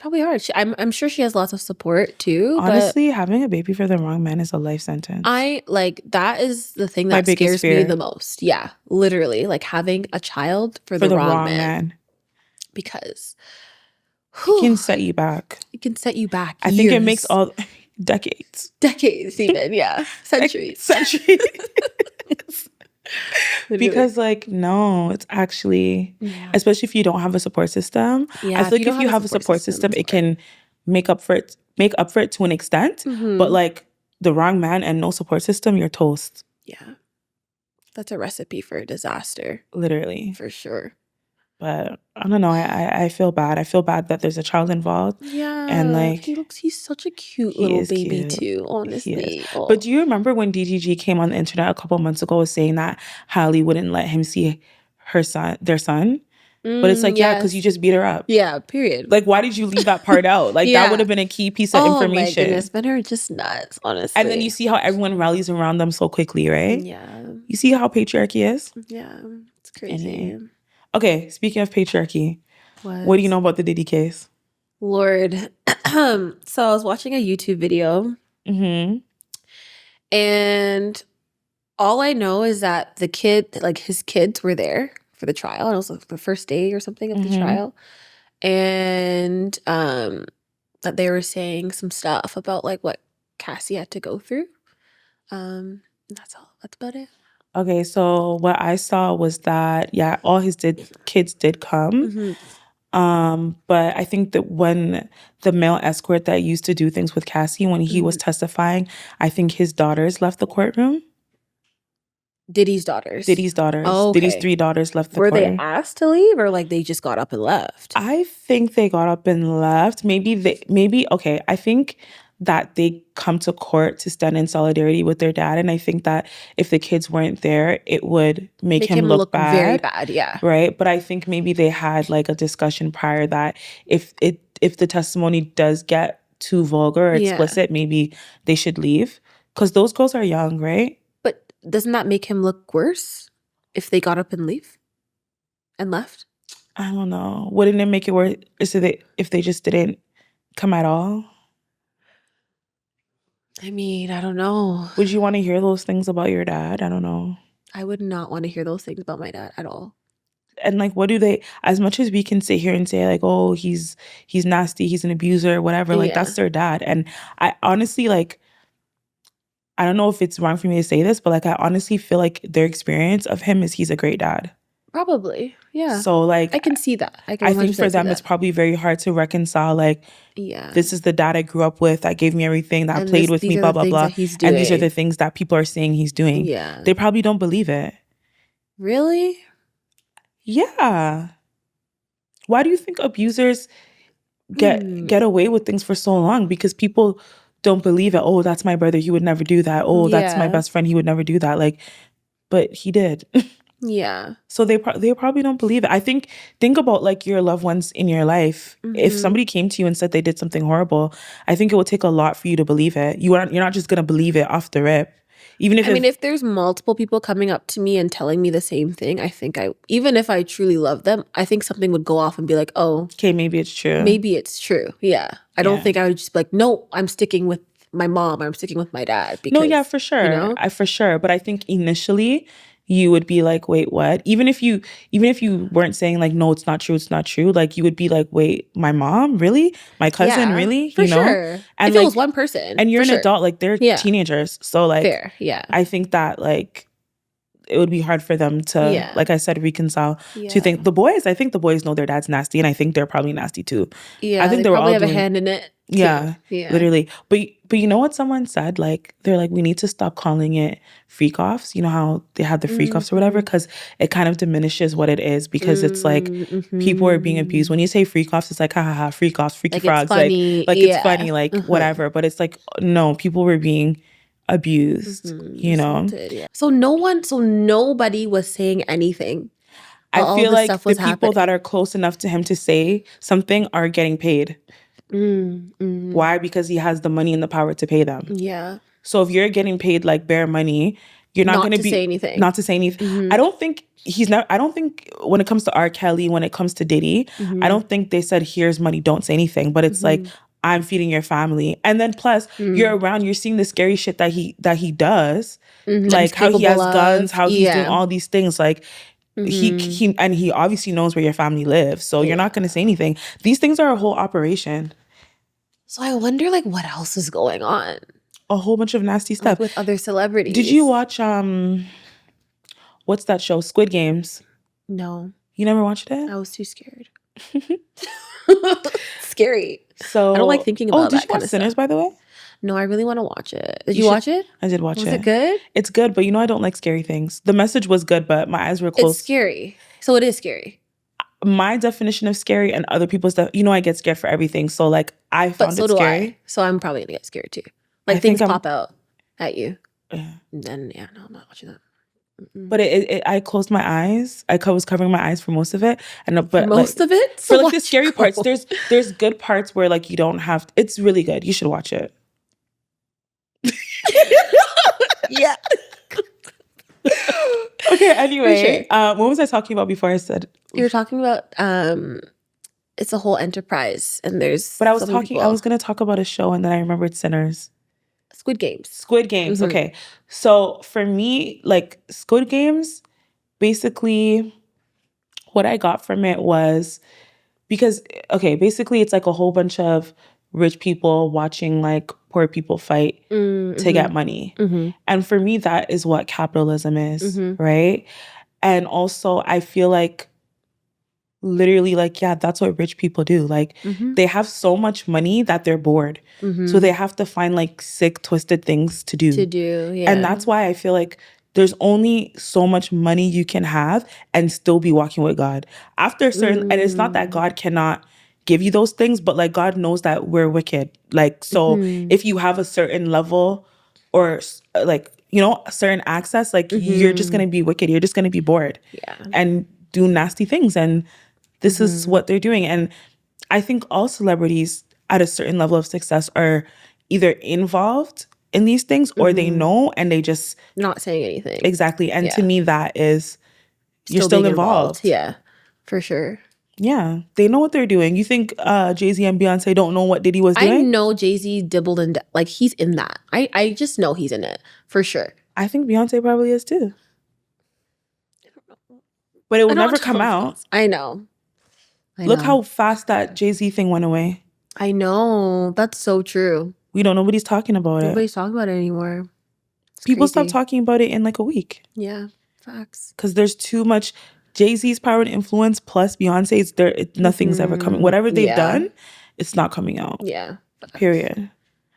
[SPEAKER 1] probably hard. I'm sure she has lots of support too.
[SPEAKER 2] Honestly, having a baby for the wrong man is a life sentence.
[SPEAKER 1] That is the thing that scares me the most. Yeah, literally, like having a child for the wrong man. Because
[SPEAKER 2] it can set you back.
[SPEAKER 1] It can set you back.
[SPEAKER 2] I think it makes all decades
[SPEAKER 1] even. Yeah, centuries.
[SPEAKER 2] Because no, it's actually, especially if you don't have a support system. I feel like if you have a support system, it can make up for it to an extent. But like the wrong man and no support system, you're toast.
[SPEAKER 1] Yeah, that's a recipe for a disaster.
[SPEAKER 2] Literally,
[SPEAKER 1] for sure.
[SPEAKER 2] But I don't know. I feel bad. I feel bad that there's a child involved.
[SPEAKER 1] Yeah.
[SPEAKER 2] And like
[SPEAKER 1] he's such a cute little baby too, honestly.
[SPEAKER 2] But do you remember when DDG came on the internet a couple months ago was saying that Halle wouldn't let him see their son? But it's like, because you just beat her up.
[SPEAKER 1] Yeah, period.
[SPEAKER 2] Like, why did you leave that part out? Like, that would have been a key piece of information.
[SPEAKER 1] Oh, my goodness. Men are just nuts, honestly.
[SPEAKER 2] And then you see how everyone rallies around them so quickly, right?
[SPEAKER 1] Yeah.
[SPEAKER 2] You see how patriarchy is?
[SPEAKER 1] Yeah, it's crazy.
[SPEAKER 2] Okay, speaking of patriarchy, what do you know about the Diddy case?
[SPEAKER 1] Lord. So I was watching a YouTube video. And all I know is that his kids were there for the trial. And it was like the first day or something of the trial. And that they were saying some stuff about like what Cassie had to go through. That's all. That's about it.
[SPEAKER 2] Okay, so what I saw was that, all his kids did come. But I think that when the male escort that used to do things with Cassie, when he was testifying, I think his daughters left the courtroom.
[SPEAKER 1] Diddy's daughters.
[SPEAKER 2] Oh, okay. Diddy's 3 daughters left the courtroom.
[SPEAKER 1] Were they asked to leave or like they just got up and left?
[SPEAKER 2] I think they got up and left. I think that they come to court to stand in solidarity with their dad. And I think that if the kids weren't there, it would make him look bad.
[SPEAKER 1] Very bad, yeah.
[SPEAKER 2] Right? But I think maybe they had like a discussion prior that if the testimony does get too vulgar or explicit, maybe they should leave. Because those girls are young, right?
[SPEAKER 1] But doesn't that make him look worse if they got up and left?
[SPEAKER 2] I don't know. Wouldn't it make it worse if they just didn't come at all?
[SPEAKER 1] I mean, I don't know.
[SPEAKER 2] Would you want to hear those things about your dad? I don't know.
[SPEAKER 1] I would not want to hear those things about my dad at all.
[SPEAKER 2] And like, what do they, as much as we can sit here and say like, oh, he's nasty, he's an abuser, whatever, like that's their dad. And I honestly like, I don't know if it's wrong for me to say this, but like, I honestly feel like their experience of him is he's a great dad.
[SPEAKER 1] Probably, yeah.
[SPEAKER 2] So like,
[SPEAKER 1] I can see that. I
[SPEAKER 2] think for them it's probably very hard to reconcile. Like, this is the dad I grew up with, that gave me everything, that played with me, blah blah blah. And these are the things that people are saying he's doing.
[SPEAKER 1] Yeah,
[SPEAKER 2] they probably don't believe it.
[SPEAKER 1] Really?
[SPEAKER 2] Yeah. Why do you think abusers get away with things for so long? Because people don't believe it. Oh, that's my brother. He would never do that. Oh, that's my best friend. He would never do that. Like, but he did.
[SPEAKER 1] Yeah.
[SPEAKER 2] So they probably don't believe it. I think about like your loved ones in your life. If somebody came to you and said they did something horrible, I think it would take a lot for you to believe it. You're not just gonna believe it off the rip. If
[SPEAKER 1] there's multiple people coming up to me and telling me the same thing, I think even if I truly love them, I think something would go off and be like, oh,
[SPEAKER 2] okay, maybe it's true.
[SPEAKER 1] Yeah. I don't think I would just be like, no, I'm sticking with my mom. I'm sticking with my dad. Because,
[SPEAKER 2] no, yeah, for sure. You know? For sure. But I think initially you would be like, wait, what? Even if you weren't saying like, no, it's not true, like you would be like, wait, my mom? Really? My cousin? Really?
[SPEAKER 1] For sure. And if it was one person.
[SPEAKER 2] And you're an adult, like they're teenagers. So like,
[SPEAKER 1] fair, yeah.
[SPEAKER 2] I think that like, it would be hard for them to, like I said, reconcile. To think I think the boys know their dad's nasty, and I think they're probably nasty too.
[SPEAKER 1] Yeah,
[SPEAKER 2] I think
[SPEAKER 1] they probably have a hand in it too.
[SPEAKER 2] Yeah, literally. But you know what someone said? Like, they're like, we need to stop calling it freak offs. You know how they had the freak offs or whatever, because it kind of diminishes what it is, because it's like people are being abused. When you say freak offs, it's like, ha ha ha, freak offs, freaky frogs,
[SPEAKER 1] it's funny.
[SPEAKER 2] like it's funny, like whatever. But it's like, no, people were being abused, you know.
[SPEAKER 1] So nobody was saying anything.
[SPEAKER 2] I feel like the people that are close enough to him to say something are getting paid. Why? Because he has the money and the power to pay them.
[SPEAKER 1] Yeah.
[SPEAKER 2] So if you're getting paid like bare money, you're not going to be
[SPEAKER 1] say anything.
[SPEAKER 2] Not to say anything. I don't think when it comes to R. Kelly, when it comes to Diddy, I don't think they said, here's money, don't say anything. But it's like, I'm feeding your family. And then plus you're around, you're seeing the scary shit that he does. Like how he has guns, how he's doing all these things. Like he obviously knows where your family lives. So you're not going to say anything. These things are a whole operation.
[SPEAKER 1] So I wonder like what else is going on.
[SPEAKER 2] A whole bunch of nasty stuff.
[SPEAKER 1] Like with other celebrities.
[SPEAKER 2] Did you watch what's that show? Squid Games.
[SPEAKER 1] No.
[SPEAKER 2] You never watched it?
[SPEAKER 1] I was too scared. Scary.
[SPEAKER 2] So
[SPEAKER 1] I don't like thinking about that.
[SPEAKER 2] Did you watch Sinners, by the way?
[SPEAKER 1] No, I really want to watch it. Did you watch it?
[SPEAKER 2] I did watch it.
[SPEAKER 1] Was it good?
[SPEAKER 2] It's good, but you know I don't like scary things. The message was good, but my eyes were closed.
[SPEAKER 1] It's scary. So it is scary.
[SPEAKER 2] My definition of scary and other people's I get scared for everything. So like I found it scary.
[SPEAKER 1] So I'm probably gonna get scared too. Like things pop out at you. Yeah. And then no, I'm not watching that.
[SPEAKER 2] But I closed my eyes. I was covering my eyes for most of it, but
[SPEAKER 1] most of it.
[SPEAKER 2] So for like the scary parts, there's good parts where like you don't have. It's really good. You should watch it.
[SPEAKER 1] Yeah.
[SPEAKER 2] Okay. Anyway, what was I talking about before I said?
[SPEAKER 1] You were talking about it's a whole enterprise, and there's.
[SPEAKER 2] But I was going to talk about a show, and then I remembered Sinners.
[SPEAKER 1] Squid Games.
[SPEAKER 2] Squid Games. Okay. So for me, like Squid Games, basically what I got from it was basically it's like a whole bunch of rich people watching like poor people fight to get money. And for me, that is what capitalism is, right? And also I feel like literally like, yeah, that's what rich people do. Like they have so much money that they're bored. So they have to find like sick, twisted things to do. Yeah. And that's why I feel like there's only so much money you can have and still be walking with God. After a certain, and it's not that God cannot give you those things, but like God knows that we're wicked. Like, so if you have a certain level or like, you know, a certain access, like you're just going to be wicked. You're just going to be bored and do nasty things. And this is what they're doing. And I think all celebrities at a certain level of success are either involved in these things or they know and they just
[SPEAKER 1] not saying anything.
[SPEAKER 2] Exactly. And to me, that is you're still involved.
[SPEAKER 1] Yeah, for sure.
[SPEAKER 2] Yeah, they know what they're doing. You think Jay-Z and Beyonce don't know what Diddy was doing?
[SPEAKER 1] I know Jay-Z dibbled in, like he's in that. I just know he's in it for sure.
[SPEAKER 2] I think Beyonce probably is too. But it will never come out.
[SPEAKER 1] I know.
[SPEAKER 2] Look how fast that Jay-Z thing went away.
[SPEAKER 1] I know. That's so true.
[SPEAKER 2] Nobody's talking about it.
[SPEAKER 1] Nobody's talking about it anymore.
[SPEAKER 2] People stopped talking about it in like a week.
[SPEAKER 1] Yeah, facts.
[SPEAKER 2] Because there's too much Jay-Z's power and influence plus Beyonce's. Nothing's ever coming. Whatever they've done, it's not coming out.
[SPEAKER 1] Yeah.
[SPEAKER 2] Facts. Period.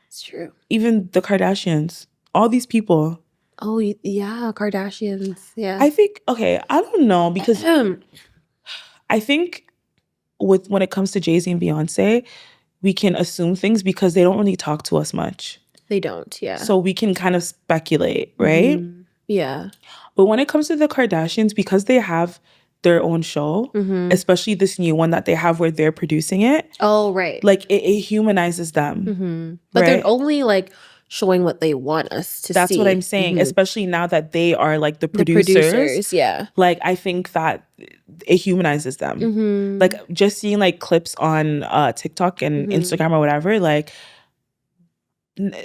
[SPEAKER 1] It's true.
[SPEAKER 2] Even the Kardashians. All these people.
[SPEAKER 1] Oh, yeah. Kardashians. Yeah.
[SPEAKER 2] I think, I don't know. Because I think when it comes to Jay-Z and Beyonce, we can assume things because they don't really talk to us much.
[SPEAKER 1] They don't, yeah.
[SPEAKER 2] So we can kind of speculate, right?
[SPEAKER 1] Yeah.
[SPEAKER 2] But when it comes to the Kardashians, because they have their own show, especially this new one that they have where they're producing it.
[SPEAKER 1] Oh, right.
[SPEAKER 2] Like it humanizes them.
[SPEAKER 1] But they're only like showing what they want us to see.
[SPEAKER 2] That's what I'm saying. Especially now that they are like the producers.
[SPEAKER 1] Yeah.
[SPEAKER 2] Like I think that it humanizes them. Like just seeing like clips on TikTok and Instagram or whatever, like,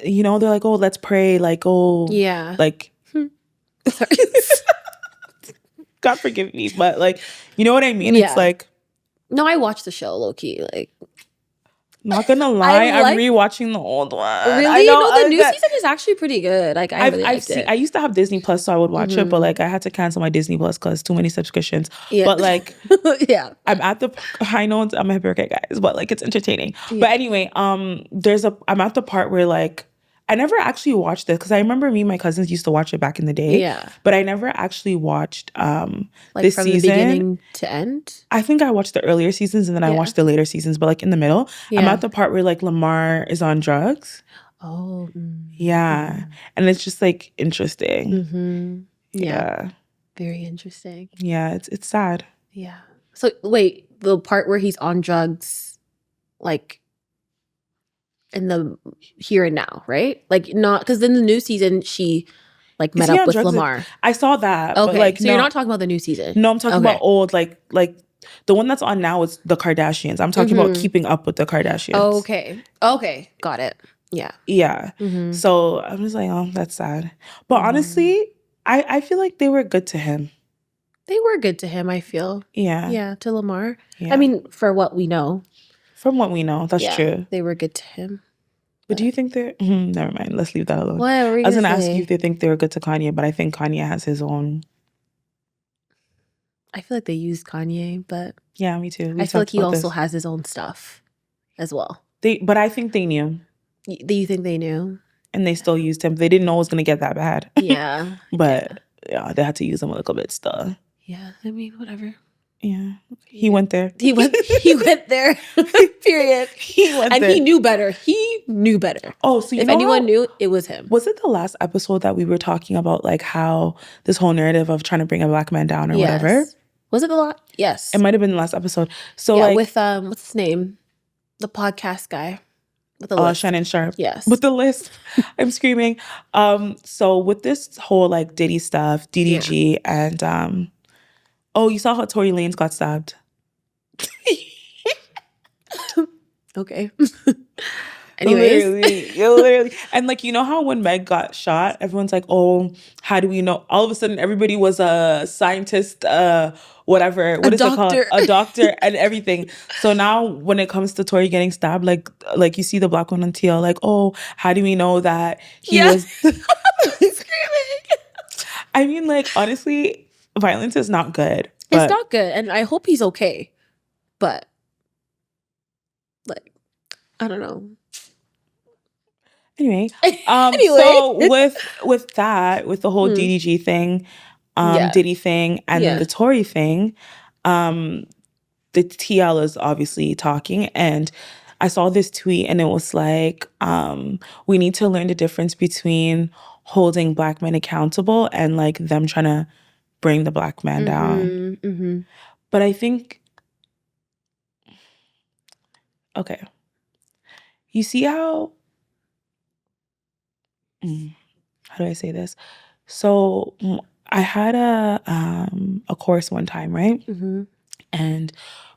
[SPEAKER 2] you know, they're like, oh, let's pray. Like, oh,
[SPEAKER 1] yeah.
[SPEAKER 2] Like, God forgive me. But like, you know what I mean? Yeah. It's like.
[SPEAKER 1] No, I watched the show low key. Like.
[SPEAKER 2] Not gonna lie, I'm rewatching the old one.
[SPEAKER 1] Really?
[SPEAKER 2] I know,
[SPEAKER 1] No, the new season is actually pretty good. Like I really liked it.
[SPEAKER 2] I used to have Disney Plus, so I would watch it, but like I had to cancel my Disney Plus because too many subscriptions.
[SPEAKER 1] Yeah.
[SPEAKER 2] But like,
[SPEAKER 1] yeah,
[SPEAKER 2] I'm at the. I know I'm a hypocrite, guys, but like it's entertaining. Yeah. But anyway, I'm at the part where like I never actually watched this because I remember me and my cousins used to watch it back in the day.
[SPEAKER 1] Yeah,
[SPEAKER 2] but I never actually watched
[SPEAKER 1] like
[SPEAKER 2] this
[SPEAKER 1] from
[SPEAKER 2] season.
[SPEAKER 1] The beginning to end.
[SPEAKER 2] I think I watched the earlier seasons and then I watched the later seasons, but like in the middle, I'm at the part where like Lamar is on drugs.
[SPEAKER 1] Oh,
[SPEAKER 2] yeah, and it's just like interesting.
[SPEAKER 1] Mm-hmm. Yeah, very interesting.
[SPEAKER 2] Yeah, it's sad.
[SPEAKER 1] Yeah. So wait, the part where he's on drugs, like in the here and now, right? Like not because in the new season she like met up with Lamar.
[SPEAKER 2] I saw that.
[SPEAKER 1] Okay,
[SPEAKER 2] but like,
[SPEAKER 1] so you're not talking about the new season.
[SPEAKER 2] No, I'm talking about old, like the one that's on now is the Kardashians. I'm talking about keeping up with the Kardashians.
[SPEAKER 1] Okay, got it. Yeah.
[SPEAKER 2] So I'm just like, oh, that's sad. But honestly, I feel like they were good to him.
[SPEAKER 1] They were good to him, I feel. Yeah, to Lamar. Yeah. I mean, for what we know.
[SPEAKER 2] From what we know, that's true.
[SPEAKER 1] They were good to him.
[SPEAKER 2] But do you think they're... never mind. Let's leave that alone.
[SPEAKER 1] What
[SPEAKER 2] I was going to ask you if they think they were good to Kanye, but I think Kanye has his own...
[SPEAKER 1] I feel like they used Kanye, but...
[SPEAKER 2] Yeah, me too.
[SPEAKER 1] I feel like he also has his own stuff as well.
[SPEAKER 2] But I think they knew.
[SPEAKER 1] Do you think they knew?
[SPEAKER 2] And they still used him. They didn't know it was going to get that bad.
[SPEAKER 1] Yeah.
[SPEAKER 2] But yeah, they had to use him a little bit still.
[SPEAKER 1] Yeah, I mean, whatever.
[SPEAKER 2] Yeah. He went there.
[SPEAKER 1] He went there. Period. He went there. And he knew better. He knew better.
[SPEAKER 2] Oh, so
[SPEAKER 1] if anyone knew, it was him.
[SPEAKER 2] Was it the last episode that we were talking about like how this whole narrative of trying to bring a black man down or whatever?
[SPEAKER 1] Was it the last? Yes.
[SPEAKER 2] It might have been the last episode. So
[SPEAKER 1] like with what's his name? The podcast guy. With the list.
[SPEAKER 2] Shannon Sharp.
[SPEAKER 1] Yes.
[SPEAKER 2] With the list. I'm screaming. So with this whole like Diddy stuff, DDG and oh, you saw how Tory Lanez got stabbed.
[SPEAKER 1] Okay. Anyways.
[SPEAKER 2] Literally. And like, you know how when Meg got shot, everyone's like, oh, how do we know? All of a sudden, everybody was a scientist, whatever. What is it called? A doctor and everything. So now when it comes to Tory getting stabbed, like you see the black one on TL, like, oh, how do we know that he was... Screaming. I mean, like, honestly, violence is not good.
[SPEAKER 1] It's not good. And I hope he's okay. But, like, I don't know.
[SPEAKER 2] Anyway. So with that, with the whole DDG thing, Diddy thing, and then the Tory thing, the TL is obviously talking. And I saw this tweet and it was like, we need to learn the difference between holding black men accountable and like them trying to bring the black man down. Mm-hmm. But I think, okay, you see how do I say this? So I had a course one time, right? Mm-hmm. And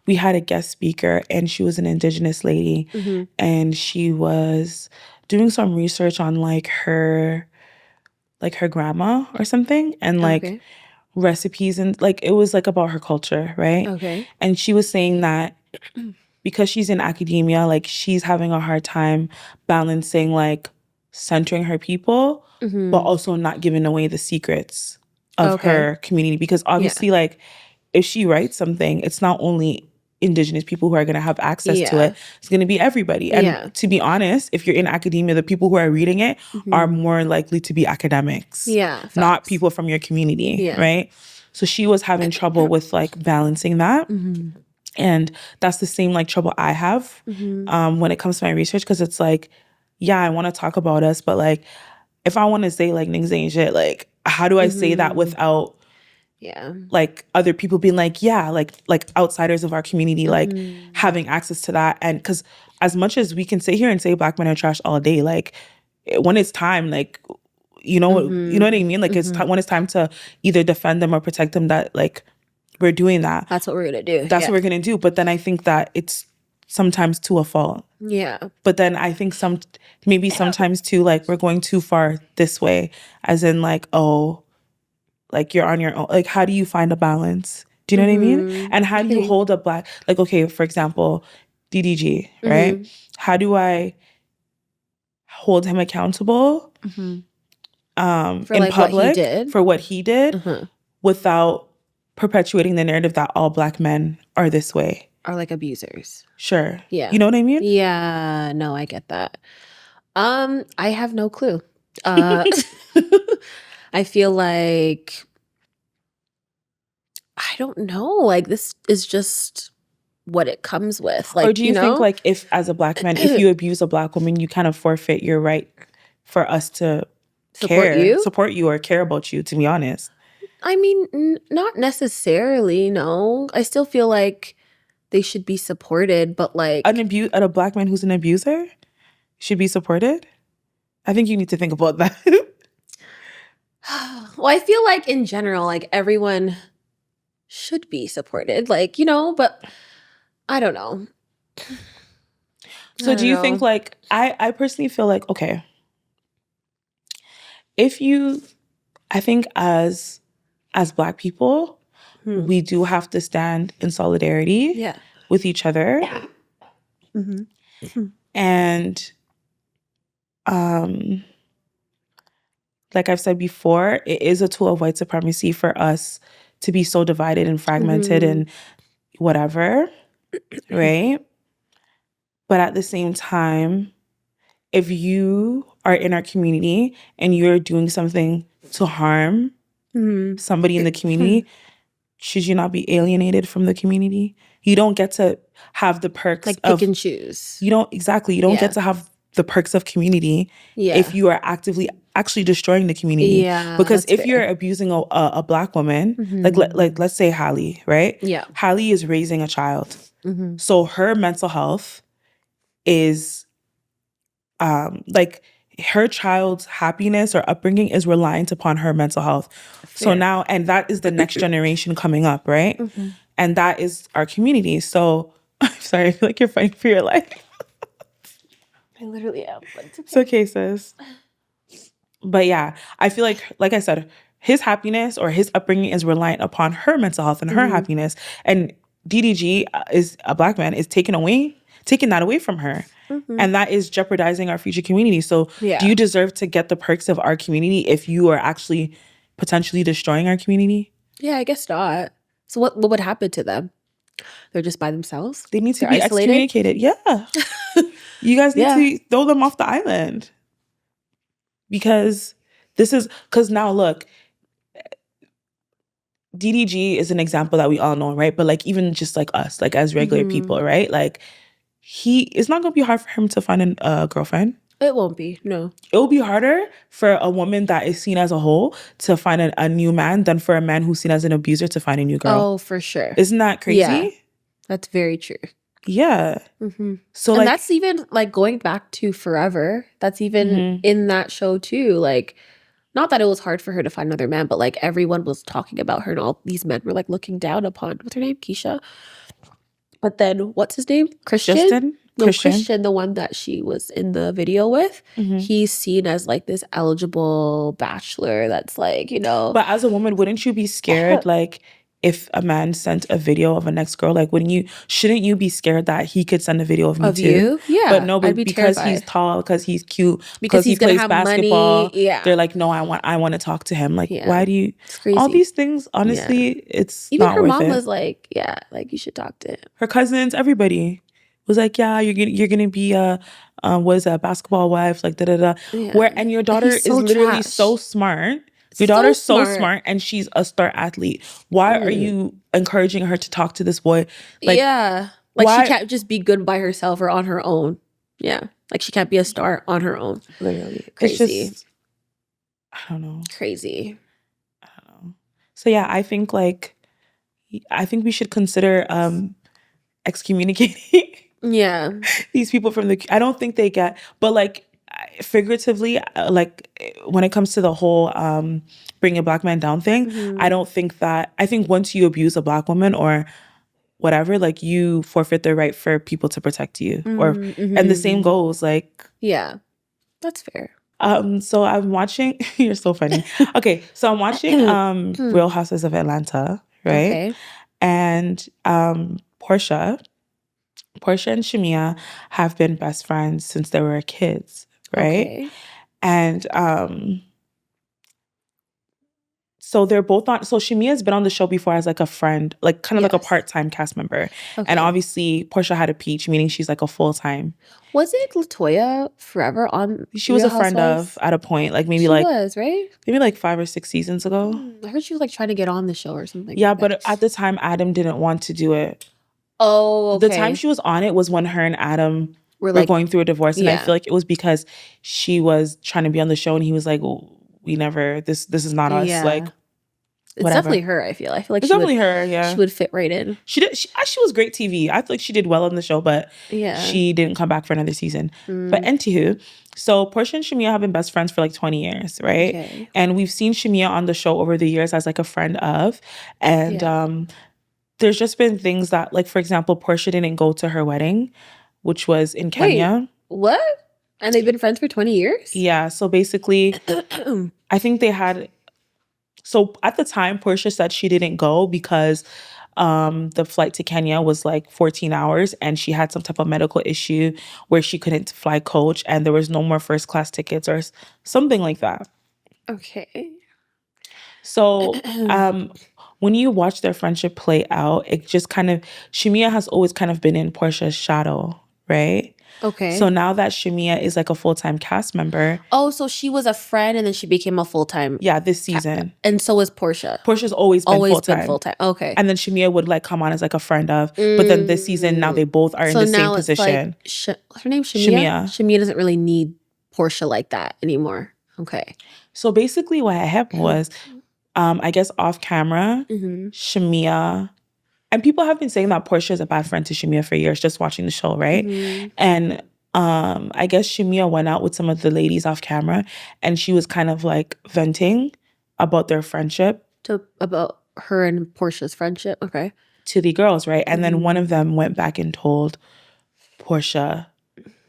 [SPEAKER 2] we had a guest speaker and she was an Indigenous lady. Mm-hmm. And she was doing some research on like her grandma or something. And like recipes and like it was like about her culture, right? Okay. And she was saying that because she's in academia, like she's having a hard time balancing like centering her people, but also not giving away the secrets of her community. Because obviously, like, if she writes something, it's not only Indigenous people who are going to have access to it. It's going to be everybody. And to be honest, if you're in academia, the people who are reading it are more likely to be academics. Not people from your community, right? So she was having trouble with, like, balancing that. And that's the same, like, trouble I have when it comes to my research. Because it's like, yeah, I want to talk about us, but like, if I want to say like niggas ain't shit, like, how do I say that without, like other people being like, yeah, like outsiders of our community, like having access to that? And because as much as we can sit here and say black men are trash all day, like when it's time, like, you know what I mean? Like it's when it's time to either defend them or protect them, that like we're doing that.
[SPEAKER 1] That's what we're gonna do.
[SPEAKER 2] That's what we're gonna do. But then I think that it's sometimes to a fault.
[SPEAKER 1] Yeah.
[SPEAKER 2] But then I think sometimes too, like we're going too far this way, as in like, oh, like you're on your own. Like, how do you find a balance? Do you know what I mean? And how do you hold a black, like, okay, for example, DDG, right? How do I hold him accountable in like public for what he did without perpetuating the narrative that all Black men are this way?
[SPEAKER 1] Are like abusers.
[SPEAKER 2] Sure.
[SPEAKER 1] Yeah.
[SPEAKER 2] You know what I mean?
[SPEAKER 1] Yeah. No, I get that. I have no clue. I feel like, I don't know. Like, this is just what it comes with. Like,
[SPEAKER 2] or do you think, like, if as a Black man, if you abuse a Black woman, you kind of forfeit your right for us to support you or care about you, to be honest?
[SPEAKER 1] I mean, not necessarily, no. I still feel like they should be supported, but like...
[SPEAKER 2] a Black man who's an abuser should be supported? I think you need to think about that.
[SPEAKER 1] Well, I feel like in general, like everyone should be supported, like, but I don't know.
[SPEAKER 2] So do you think, like, I personally feel like, okay, I think as Black people, we do have to stand in solidarity with each other. And like I've said before, it is a tool of white supremacy for us to be so divided and fragmented and whatever, right? But at the same time, if you are in our community and you're doing something to harm somebody in the community, should you not be alienated from the community? You don't get to have the perks
[SPEAKER 1] like pick and choose.
[SPEAKER 2] You don't get to have the perks of community if you are actually destroying the community. Yeah, because if you're abusing a Black woman, like let's say Halle, right?
[SPEAKER 1] Yeah,
[SPEAKER 2] Halle is raising a child, so her mental health is like her child's happiness or upbringing is reliant upon her mental health. So now, and that is the next generation coming up, right? And that is our community. So I'm sorry, I feel like you're fighting for your life.
[SPEAKER 1] I literally am. But
[SPEAKER 2] it's okay, sis. But yeah, I feel like I said, his happiness or his upbringing is reliant upon her mental health and her happiness. And DDG is a Black man is taking that away from her. And that is jeopardizing our future community. So do you deserve to get the perks of our community if you are actually potentially destroying our community?
[SPEAKER 1] Yeah, I guess not. So what would happen to them? They're just by themselves?
[SPEAKER 2] They need to be excommunicated. Yeah. You guys need to throw them off the island. Because now look, DDG is an example that we all know, right? But like even just like us, like as regular people, right? Like it's not going to be hard for him to find a girlfriend.
[SPEAKER 1] It won't be, no.
[SPEAKER 2] It will be harder for a woman that is seen as a whole to find a new man than for a man who's seen as an abuser to find a new girl.
[SPEAKER 1] Oh, for sure.
[SPEAKER 2] Isn't that crazy?
[SPEAKER 1] Yeah, that's very true.
[SPEAKER 2] Yeah.
[SPEAKER 1] So and that's even like going back to Forever. That's even in that show too. Like, not that it was hard for her to find another man, but like everyone was talking about her and all these men were like looking down upon, what's her name? Keisha. But then what's his name? Christian? Christian, the one that she was in the video with, he's seen as like this eligible bachelor that's like,
[SPEAKER 2] But as a woman, wouldn't you be scared like if a man sent a video of a next girl, like shouldn't you be scared that he could send a video of me too?
[SPEAKER 1] You? Yeah.
[SPEAKER 2] But no, because he's tall, because he's cute, because he plays basketball, money. Yeah. They're like, no, I want to talk to him. Like, why do you? It's crazy. All these things, honestly, it's
[SPEAKER 1] even
[SPEAKER 2] not
[SPEAKER 1] her
[SPEAKER 2] worth
[SPEAKER 1] mom
[SPEAKER 2] it.
[SPEAKER 1] was like, yeah, like you should talk to him.
[SPEAKER 2] Her cousins, everybody was like, yeah, you're gonna be a basketball wife, like da da da. Yeah. And your daughter is literally so smart. Your daughter's so smart and she's a star athlete. Why are you encouraging her to talk to this boy? Like,
[SPEAKER 1] she can't just be good by herself or on her own. Yeah, like she can't be a star on her own. Literally crazy.
[SPEAKER 2] I don't know.
[SPEAKER 1] Crazy.
[SPEAKER 2] I don't know. So yeah, I think we should consider excommunicating.
[SPEAKER 1] Yeah,
[SPEAKER 2] these people from the. I don't think they get, but like. Figuratively, like when it comes to the whole bringing a Black man down thing, I think once you abuse a Black woman or whatever, like you forfeit the right for people to protect you, and the same goes like
[SPEAKER 1] that's fair.
[SPEAKER 2] So I'm watching. You're so funny. Okay, so I'm watching Real Housewives of Atlanta, right? Okay. And Portia Portia and Shamia have been best friends since they were kids, right?
[SPEAKER 1] Okay.
[SPEAKER 2] And so they're both on. So Shamia's been on the show before as like a friend, like kind of like a part-time cast member.
[SPEAKER 1] Okay.
[SPEAKER 2] And obviously Portia had a peach, meaning she's like a full-time.
[SPEAKER 1] Was it Latoya forever on?
[SPEAKER 2] She was a friend of at a point, like maybe
[SPEAKER 1] she
[SPEAKER 2] like
[SPEAKER 1] was, right?
[SPEAKER 2] Maybe like 5 or 6 seasons ago.
[SPEAKER 1] I heard she was like trying to get on the show or something.
[SPEAKER 2] Yeah, but at the time Adam didn't want to do it.
[SPEAKER 1] Oh, okay.
[SPEAKER 2] The time she was on it was when her and Adam were going through a divorce, and I feel like it was because she was trying to be on the show, and he was like, well, "We never. This is not us." Like,
[SPEAKER 1] it's definitely her. I feel like
[SPEAKER 2] it's definitely her. Yeah,
[SPEAKER 1] she would fit right in.
[SPEAKER 2] She did. She was great TV. I feel like she did well on the show, but she didn't come back for another season. But anywho, so Portia and Shamia have been best friends for like 20 years, right? Okay. And we've seen Shamia on the show over the years as like a friend of, and there's just been things that, like, for example, Portia didn't go to her wedding, which was in Kenya.
[SPEAKER 1] Wait, what? And they've been friends for 20 years?
[SPEAKER 2] Yeah. So basically, I think they had. So at the time, Portia said she didn't go because the flight to Kenya was like 14 hours and she had some type of medical issue where she couldn't fly coach and there was no more first class tickets or something like that.
[SPEAKER 1] Okay.
[SPEAKER 2] So when you watch their friendship play out, it just kind of, Shamia has always kind of been in Portia's shadow, right?
[SPEAKER 1] Okay.
[SPEAKER 2] So now that Shamia is like a full-time cast member.
[SPEAKER 1] Oh, so she was a friend and then she became a full-time.
[SPEAKER 2] Yeah, this season.
[SPEAKER 1] And so was Portia.
[SPEAKER 2] Portia's always been full-time.
[SPEAKER 1] Okay.
[SPEAKER 2] And then Shamia would like come on as like a friend of. But then this season, now they both are in the same position.
[SPEAKER 1] What's her name? Shamia? Shamia doesn't really need Portia like that anymore. Okay.
[SPEAKER 2] So basically what happened was, I guess off camera, Shamia... And people have been saying that Portia is a bad friend to Shamia for years, just watching the show, right? And I guess Shamia went out with some of the ladies off camera and she was kind of like venting about their friendship.
[SPEAKER 1] About her and Portia's friendship, okay.
[SPEAKER 2] To the girls, right? And then one of them went back and told Portia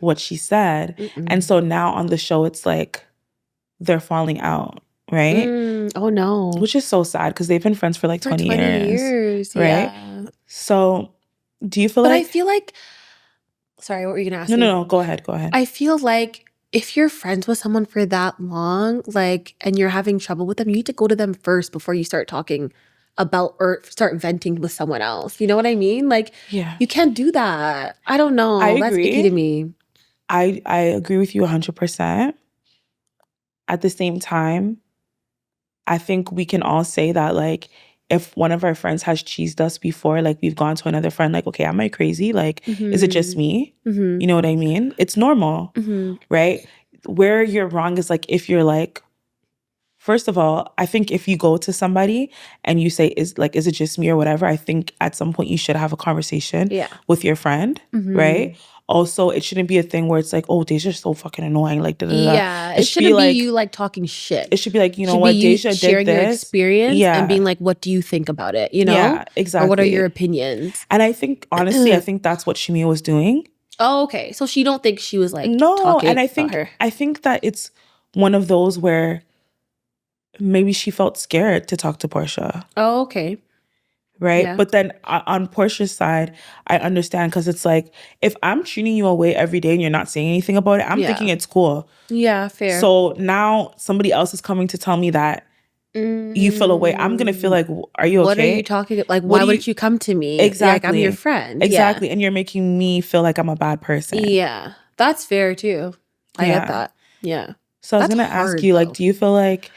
[SPEAKER 2] what she said. And so now on the show, it's like they're falling out. Right?
[SPEAKER 1] Oh no.
[SPEAKER 2] Which is so sad because they've been friends for like 20 years. Right?
[SPEAKER 1] Yeah.
[SPEAKER 2] So do you feel
[SPEAKER 1] but
[SPEAKER 2] like...
[SPEAKER 1] I feel like... Sorry, what were you going to ask me?
[SPEAKER 2] No. Go ahead.
[SPEAKER 1] I feel like if you're friends with someone for that long, like, and you're having trouble with them, you need to go to them first before you start talking about or start venting with someone else. You know what I mean? Like, you can't do that. I don't know.
[SPEAKER 2] I agree.
[SPEAKER 1] That's icky to me.
[SPEAKER 2] I agree with you 100%. At the same time, I think we can all say that, like, if one of our friends has cheesed us before, like, we've gone to another friend, like, okay, am I crazy? Like, is it just me? You know what I mean? It's normal, right? Where you're wrong is, like, if you're, like, first of all, I think if you go to somebody and you say, is it just me or whatever, I think at some point you should have a conversation with your friend, right? Also, it shouldn't be a thing where it's like, oh, Deja's so fucking annoying. Like,
[SPEAKER 1] yeah, it shouldn't be you like talking shit.
[SPEAKER 2] It should be like, you know what, Deja did this.
[SPEAKER 1] Sharing your experience and being like, what do you think about it? You know?
[SPEAKER 2] Yeah, exactly.
[SPEAKER 1] Or what are your opinions?
[SPEAKER 2] And I think, honestly, I think that's what Shamia was doing.
[SPEAKER 1] Oh, okay. So she don't think she was like
[SPEAKER 2] talking and
[SPEAKER 1] about
[SPEAKER 2] I think that it's one of those where maybe she felt scared to talk to Portia.
[SPEAKER 1] Oh, okay.
[SPEAKER 2] Right?
[SPEAKER 1] Yeah.
[SPEAKER 2] But then on Portia's side, I understand because it's like, if I'm treating you away every day and you're not saying anything about it, I'm thinking it's cool.
[SPEAKER 1] Yeah, fair.
[SPEAKER 2] So now somebody else is coming to tell me that you feel away. I'm going to feel like, are you okay?
[SPEAKER 1] What are you talking about? Like, why wouldn't you come to me?
[SPEAKER 2] Exactly.
[SPEAKER 1] Like, I'm your friend.
[SPEAKER 2] Exactly.
[SPEAKER 1] Yeah.
[SPEAKER 2] And you're making me feel like I'm a bad person.
[SPEAKER 1] Yeah. That's fair too. I get that. Yeah.
[SPEAKER 2] So I was going to ask you, like, do you feel like,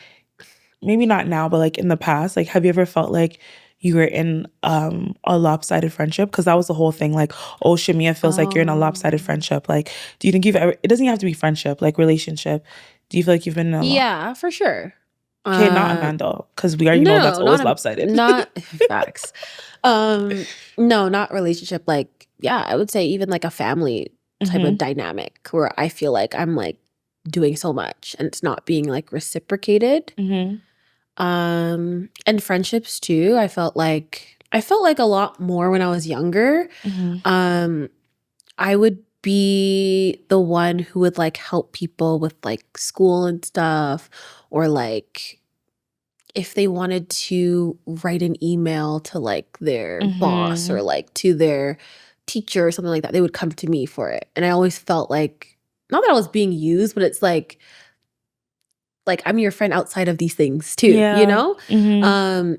[SPEAKER 2] maybe not now, but like in the past, like, have you ever felt like you were in a lopsided friendship? Because that was the whole thing. Like, oh, Shamia feels like you're in a lopsided friendship. Like, do you think you've ever... It doesn't even have to be friendship, like relationship. Do you feel like you've been in a...
[SPEAKER 1] Yeah, for sure.
[SPEAKER 2] Okay, not Amanda, because we already know that's always lopsided.
[SPEAKER 1] Not... Facts. No, not relationship. Like, yeah, I would say even like a family type of dynamic where I feel like I'm like doing so much and it's not being like reciprocated. And friendships too. I felt like a lot more when I was younger. I would be the one who would like help people with like school and stuff, or like if they wanted to write an email to like their boss or like to their teacher or something like that, they would come to me for it. And I always felt like, not that I was being used, but it's like I'm your friend outside of these things too, you know?
[SPEAKER 2] Mm-hmm.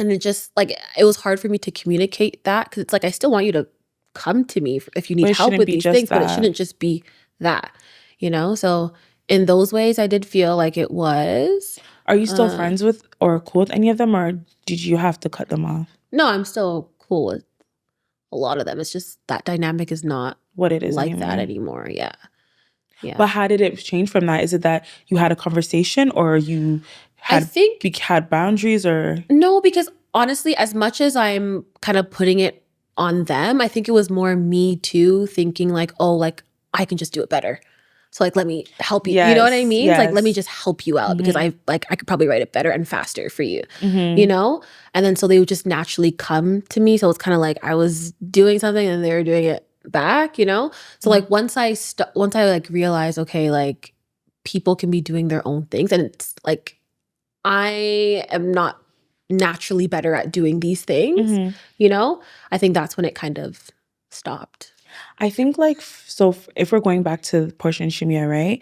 [SPEAKER 1] And it just it was hard for me to communicate that, because it's like, I still want you to come to me if you need help with these things, but it shouldn't just be that, you know? So in those ways, I did feel like it was.
[SPEAKER 2] Are you still friends with or cool with any of them, or did you have to cut them off?
[SPEAKER 1] No, I'm still cool with a lot of them. It's just that dynamic is not
[SPEAKER 2] what it is
[SPEAKER 1] like
[SPEAKER 2] anymore.
[SPEAKER 1] that anymore. Yeah.
[SPEAKER 2] But how did it change from that? Is it that you had a conversation, or you had had boundaries, or?
[SPEAKER 1] No, because honestly, as much as I'm kind of putting it on them, I think it was more me too, thinking like, oh, like I can just do it better. So like, let me help you. You know what I mean?
[SPEAKER 2] Yes.
[SPEAKER 1] Like, let me just help you out, because I could probably write it better and faster for you, you know? And then so they would just naturally come to me. So it's kind of like I was doing something and they were doing it back, you know? So like once I like realized, okay, like people can be doing their own things, and it's like, I am not naturally better at doing these things, you know? I think that's when it kind of stopped.
[SPEAKER 2] I think like, so if we're going back to Portia and Shimia, right?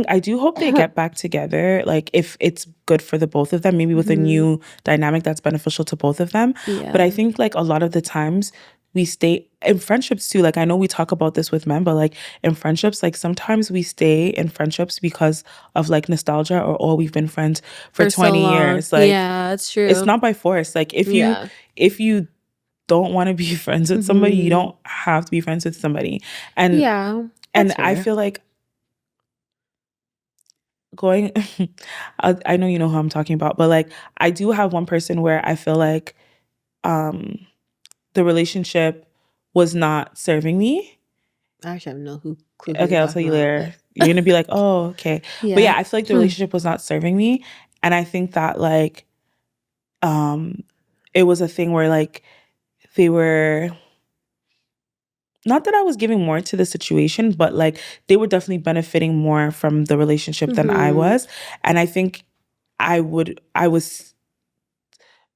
[SPEAKER 2] I do hope they get back together. Like if it's good for the both of them, maybe with a new dynamic that's beneficial to both of them. Yeah. But I think like a lot of the times we stay in friendships too. Like I know we talk about this with men, but like in friendships, like sometimes we stay in friendships because of like nostalgia, or oh, we've been friends for 20 years. Like
[SPEAKER 1] yeah, that's true.
[SPEAKER 2] It's not by force. Like if you don't want to be friends with somebody, you don't have to be friends with somebody. And I feel like going I know you know who I'm talking about, but like I do have one person where I feel like the relationship was not serving me.
[SPEAKER 1] I actually have no clue.
[SPEAKER 2] Okay, I'll tell you later. You're gonna be like, oh, okay. Yeah. But yeah, I feel like the relationship was not serving me. And I think that like it was a thing where like they were, not that I was giving more to the situation, but like they were definitely benefiting more from the relationship than I was. And I think I was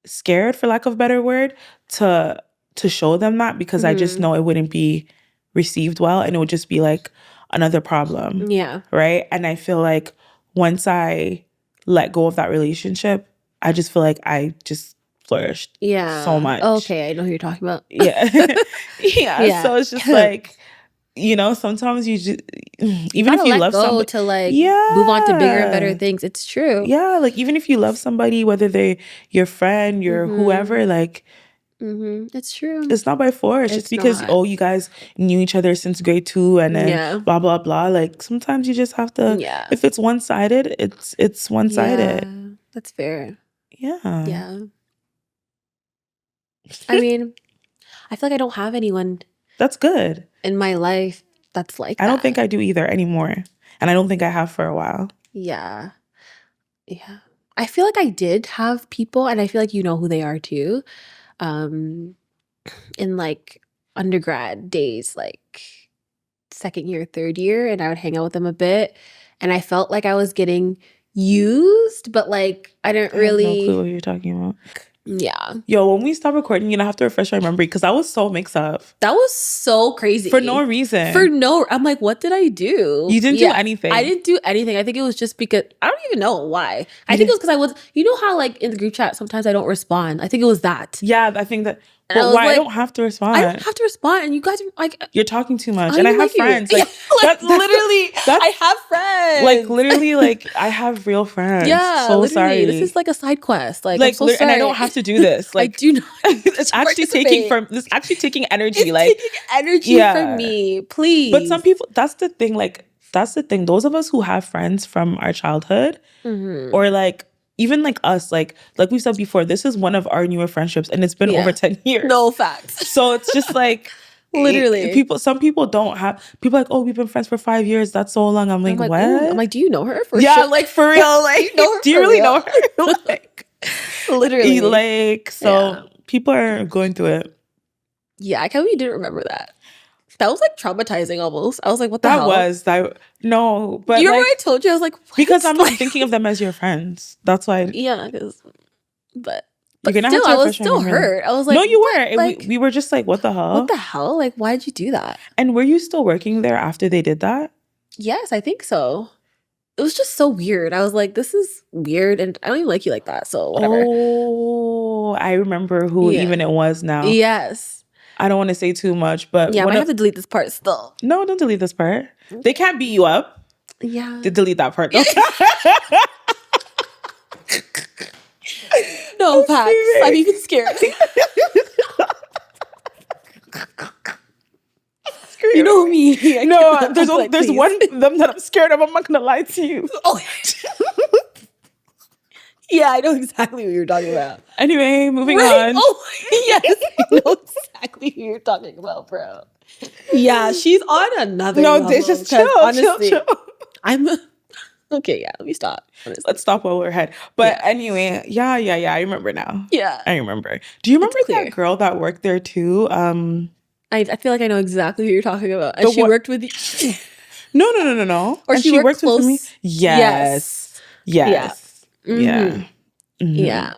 [SPEAKER 2] scared, for lack of a better word, to show them that, because I just know it wouldn't be received well, and it would just be like another problem.
[SPEAKER 1] Yeah.
[SPEAKER 2] Right? And I feel like once I let go of that relationship, I just feel like I just flourished so much.
[SPEAKER 1] Okay, I know who you're talking about.
[SPEAKER 2] Yeah. Yeah. So it's just like, you know, sometimes you just, even if you love somebody,
[SPEAKER 1] to like move on to bigger and better things. It's true.
[SPEAKER 2] Yeah, like even if you love somebody, whether they're your friend, your whoever, like
[SPEAKER 1] it's true.
[SPEAKER 2] It's not by force. It's just because you guys knew each other since grade 2, and then blah blah blah. Like sometimes you just have to. Yeah. If it's one-sided, it's one-sided.
[SPEAKER 1] Yeah, that's fair.
[SPEAKER 2] Yeah.
[SPEAKER 1] Yeah. I mean, I feel like I don't have anyone.
[SPEAKER 2] That's good.
[SPEAKER 1] In my life that's like that.
[SPEAKER 2] I don't think I do either anymore. And I don't think I have for a while.
[SPEAKER 1] Yeah. Yeah. I feel like I did have people, and I feel like you know who they are too. In like undergrad days, like second year, third year, and I would hang out with them a bit. And I felt like I was getting used, but like I didn't really.
[SPEAKER 2] I have no clue what you're talking about.
[SPEAKER 1] Yeah.
[SPEAKER 2] Yo, when we stop recording, you know, I have to refresh my memory, because I was so mixed up.
[SPEAKER 1] That was so crazy.
[SPEAKER 2] For no reason.
[SPEAKER 1] I'm like, what did I do?
[SPEAKER 2] You didn't do anything.
[SPEAKER 1] I didn't do anything. I think it was just because, I don't even know why. I think it was because I was, you know how like in the group chat, sometimes I don't respond. I think it was that.
[SPEAKER 2] Yeah, I think that. But why? Like, I don't have to respond.
[SPEAKER 1] I don't have to respond, and you guys are like,
[SPEAKER 2] you're talking too much. And I have friends. Like,
[SPEAKER 1] that's literally, I have friends.
[SPEAKER 2] Like literally, like I have real friends.
[SPEAKER 1] Yeah,
[SPEAKER 2] so
[SPEAKER 1] literally.
[SPEAKER 2] Sorry.
[SPEAKER 1] This is like a side quest. Like I'm so sorry.
[SPEAKER 2] And I don't have to do this. Like
[SPEAKER 1] I do not.
[SPEAKER 2] It's actually taking energy.
[SPEAKER 1] It's like taking energy from me, please.
[SPEAKER 2] But some people, that's the thing. Like that's the thing. Those of us who have friends from our childhood, or like. Even like us, like we've said before, this is one of our newer friendships, and it's been over 10 years.
[SPEAKER 1] No facts.
[SPEAKER 2] So it's just like
[SPEAKER 1] literally
[SPEAKER 2] some people don't have people like, oh, we've been friends for 5 years. That's so long. I'm like, what?
[SPEAKER 1] I'm like, do you know her for
[SPEAKER 2] sure? Like for real? Like do you really know her? Like
[SPEAKER 1] literally.
[SPEAKER 2] Like so people are going through it.
[SPEAKER 1] Yeah, I can't believe you didn't remember that. That was like traumatizing almost. I was like, what the hell?
[SPEAKER 2] No, but
[SPEAKER 1] you remember I told you? I was like, what?
[SPEAKER 2] Because I'm not thinking of them as your friends. That's why.
[SPEAKER 1] Yeah, but But still, I was still hurt. I was like,
[SPEAKER 2] no, you were. Like, we were just like, what the hell?
[SPEAKER 1] What the hell? Like, why did you do that?
[SPEAKER 2] And were you still working there after they did that?
[SPEAKER 1] Yes, I think so. It was just so weird. I was like, this is weird, and I don't even like you like that, so whatever.
[SPEAKER 2] Oh, I remember who even it was now.
[SPEAKER 1] Yes.
[SPEAKER 2] I don't want to say too much, but...
[SPEAKER 1] Yeah, I have to delete this part still.
[SPEAKER 2] No, don't delete this part. They can't beat you up.
[SPEAKER 1] Yeah.
[SPEAKER 2] To delete that part, though.
[SPEAKER 1] No, facts. I'm even scared. You know me.
[SPEAKER 2] No, there's one of them that I'm scared of. I'm not gonna lie to you.
[SPEAKER 1] Oh, yeah, I know exactly what you're talking about.
[SPEAKER 2] Anyway, moving on.
[SPEAKER 1] Oh, yes, I know exactly who you're talking about, bro. Yeah, she's on another level.
[SPEAKER 2] No, just chill, honestly, chill.
[SPEAKER 1] I'm okay. Yeah, let me stop. Honestly.
[SPEAKER 2] Let's stop while we're ahead. But anyway, yeah. I remember now.
[SPEAKER 1] Yeah,
[SPEAKER 2] I remember. Do you remember that girl that worked there too?
[SPEAKER 1] I feel like I know exactly who you're talking about. And she worked with you.
[SPEAKER 2] No.
[SPEAKER 1] Or she worked close
[SPEAKER 2] with me. Yes.
[SPEAKER 1] Yeah. Mm-hmm.
[SPEAKER 2] Yeah. Mm-hmm.
[SPEAKER 1] Yeah.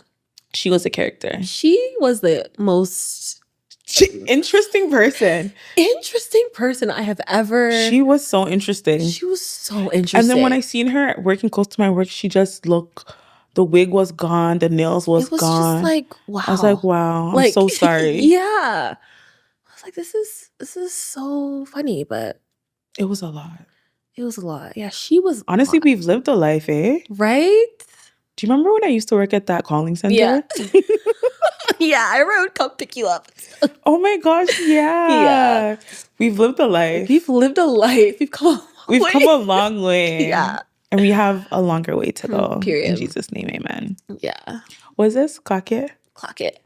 [SPEAKER 2] She was a character.
[SPEAKER 1] She was the most
[SPEAKER 2] interesting person.
[SPEAKER 1] I have ever.
[SPEAKER 2] She was so interesting.
[SPEAKER 1] She was so interesting.
[SPEAKER 2] And then when I seen her working close to my work, she just looked. The wig was gone. The nails was gone.
[SPEAKER 1] Just like, wow.
[SPEAKER 2] I was like, wow. I'm so sorry.
[SPEAKER 1] Yeah. I was like, this is so funny, but
[SPEAKER 2] it was a lot.
[SPEAKER 1] It was a lot. Yeah, she was.
[SPEAKER 2] Honestly, we've lived a life, eh?
[SPEAKER 1] Right?
[SPEAKER 2] Do you remember when I used to work at that calling center?
[SPEAKER 1] Yeah. Yeah, I would come pick you up.
[SPEAKER 2] Oh my gosh, yeah. We've lived a life.
[SPEAKER 1] We've lived a life. We've come
[SPEAKER 2] a long way.
[SPEAKER 1] Yeah.
[SPEAKER 2] And we have a longer way to go.
[SPEAKER 1] Period.
[SPEAKER 2] In Jesus' name, amen.
[SPEAKER 1] Yeah.
[SPEAKER 2] What is this? Clock it?
[SPEAKER 1] Clock it.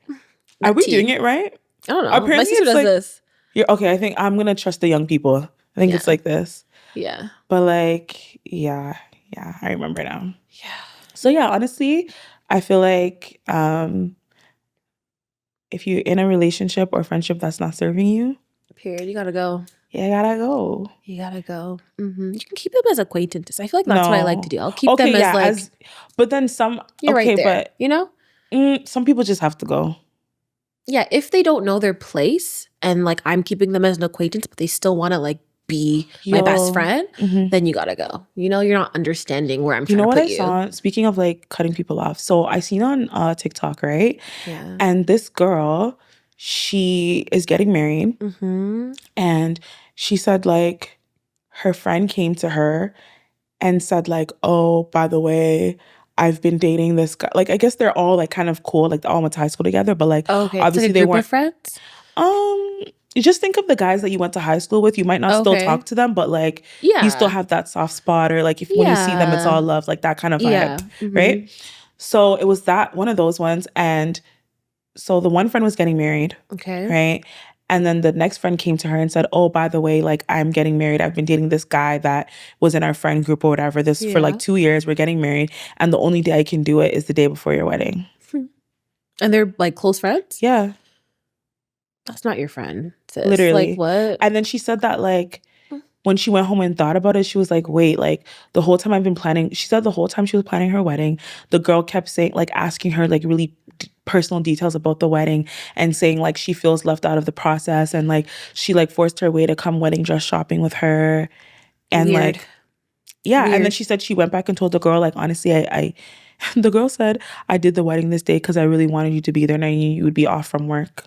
[SPEAKER 2] Are we doing it right?
[SPEAKER 1] I don't know. Apparently my sister does this.
[SPEAKER 2] Okay, I think I'm going to trust the young people. I think it's like this.
[SPEAKER 1] Yeah.
[SPEAKER 2] But like, yeah, I remember now.
[SPEAKER 1] Yeah.
[SPEAKER 2] So yeah, honestly, I feel like if you're in a relationship or friendship that's not serving you,
[SPEAKER 1] period, you gotta go.
[SPEAKER 2] Yeah, you gotta go.
[SPEAKER 1] You gotta go. Mm-hmm. You can keep them as acquaintances. I feel like that's what I like to do. I'll keep them as like.
[SPEAKER 2] But then some.
[SPEAKER 1] You're right there, but you know,
[SPEAKER 2] some people just have to go.
[SPEAKER 1] Yeah, if they don't know their place and like I'm keeping them as an acquaintance, but they still want to like be my best friend, then you gotta go. You know, you're not understanding where I'm trying to put you.
[SPEAKER 2] You know what I saw? Speaking of like cutting people off, so I seen on TikTok, right?
[SPEAKER 1] Yeah.
[SPEAKER 2] And this girl, she is getting married, and she said like her friend came to her and said like, oh, by the way, I've been dating this guy. Like, I guess they're all like kind of cool, like they all went to high school together, but like obviously
[SPEAKER 1] like they weren't friends.
[SPEAKER 2] You just think of the guys that you went to high school with. You might not still talk to them, but like you still have that soft spot, or like if when you see them, it's all love, like that kind of vibe, right? So it was that one of those ones, and so the one friend was getting married, right? And then the next friend came to her and said, oh, by the way, like I'm getting married. I've been dating this guy that was in our friend group or whatever. This for like 2 years. We're getting married, and the only day I can do it is the day before your wedding.
[SPEAKER 1] And they're like close friends?
[SPEAKER 2] Yeah.
[SPEAKER 1] That's not your friend, sis.
[SPEAKER 2] Literally.
[SPEAKER 1] Like what?
[SPEAKER 2] And then she said that like when she went home and thought about it, she was like, wait, like the whole time I've been planning, she said the whole time she was planning her wedding, the girl kept saying, like asking her like really personal details about the wedding and saying like she feels left out of the process, and like she like forced her way to come wedding dress shopping with her. And like, yeah. Weird. And then she said she went back and told the girl, like, honestly, I the girl said, I did the wedding this day because I really wanted you to be there and I knew you would be off from work.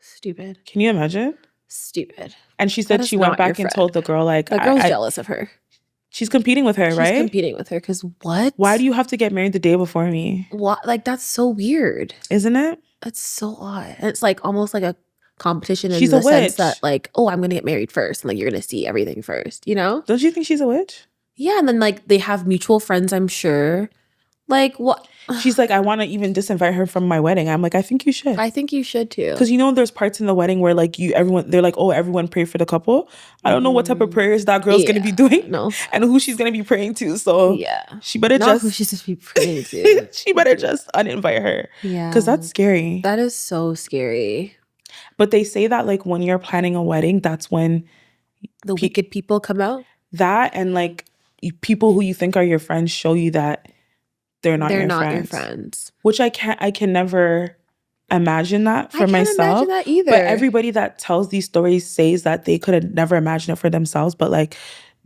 [SPEAKER 1] Stupid.
[SPEAKER 2] Can you imagine?
[SPEAKER 1] Stupid.
[SPEAKER 2] And she said she went back and told the girl, like,
[SPEAKER 1] the girl's jealous of her.
[SPEAKER 2] She's competing with her, right?
[SPEAKER 1] She's competing with her because what?
[SPEAKER 2] Why do you have to get married the day before me?
[SPEAKER 1] What? Like, that's so weird.
[SPEAKER 2] Isn't it?
[SPEAKER 1] That's so odd. And it's like almost like a competition in the sense that like, oh, I'm going to get married first. And like, you're going to see everything first, you know?
[SPEAKER 2] Don't you think she's a witch?
[SPEAKER 1] Yeah. And then like they have mutual friends, I'm sure. Like what?
[SPEAKER 2] She's like, I want to even disinvite her from my wedding. I'm like, I think you should.
[SPEAKER 1] I think you should too.
[SPEAKER 2] Because you know, there's parts in the wedding where like they're like, oh, everyone pray for the couple. I don't know what type of prayers that girl's gonna be doing, and who she's gonna be praying to. So she better
[SPEAKER 1] who she's just be praying to.
[SPEAKER 2] She better just uninvite her.
[SPEAKER 1] Yeah,
[SPEAKER 2] because that's scary.
[SPEAKER 1] That is so scary.
[SPEAKER 2] But they say that like when you're planning a wedding, that's when
[SPEAKER 1] the wicked people come out.
[SPEAKER 2] That and like people who you think are your friends show you that they're not your friends. Which I can never imagine that for myself. I can't imagine that either. But everybody that tells these stories says that they could have never imagined it for themselves, but like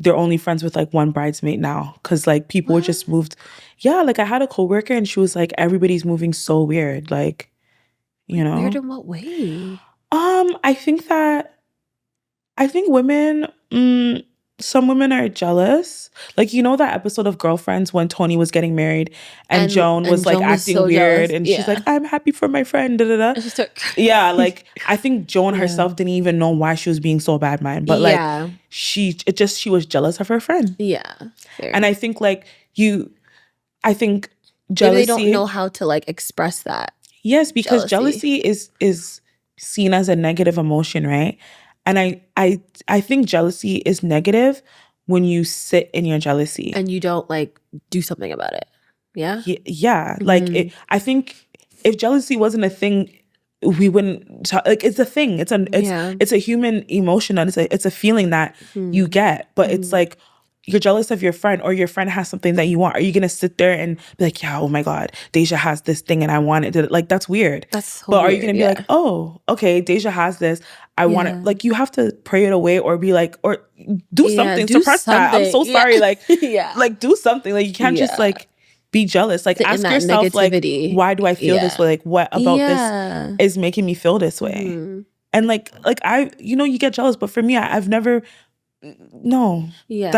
[SPEAKER 2] they're only friends with like one bridesmaid now because like people were just moved. Yeah, like I had a coworker and she was like, everybody's moving so weird, like, you know.
[SPEAKER 1] Weird in what way?
[SPEAKER 2] I think women, some women are jealous. Like, you know that episode of Girlfriends when Tony was getting married and Joan was like acting so weird jealous. And she's like, I'm happy for my friend, da da da. Yeah, like I think Joan herself didn't even know why she was being so bad mind, but like she was jealous of her friend.
[SPEAKER 1] Yeah.
[SPEAKER 2] Fair. And I think like I think
[SPEAKER 1] jealousy, maybe they don't know how to like express that.
[SPEAKER 2] Yes, because jealousy is seen as a negative emotion, right? And I think jealousy is negative when you sit in your jealousy.
[SPEAKER 1] And you don't like do something about it. Yeah?
[SPEAKER 2] Yeah. Mm-hmm. Like I think if jealousy wasn't a thing, we wouldn't like it's a thing. It's a human emotion and it's a feeling that you get. But it's like you're jealous of your friend or your friend has something that you want. Are you going to sit there and be like, yeah, oh my God, Deja has this thing and I want it? Like, that's weird.
[SPEAKER 1] That's so
[SPEAKER 2] But
[SPEAKER 1] weird,
[SPEAKER 2] are you going to be like, oh, okay, Deja has this. I want it. Like, you have to pray it away or be like, or do something. Suppress that. I'm so sorry. Like, like do something. Like, you can't just like be jealous. Like, ask yourself, negativity. Like, why do I feel this way? Like, what about this is making me feel this way? And like you get jealous. But for me, I've never... No. Yeah.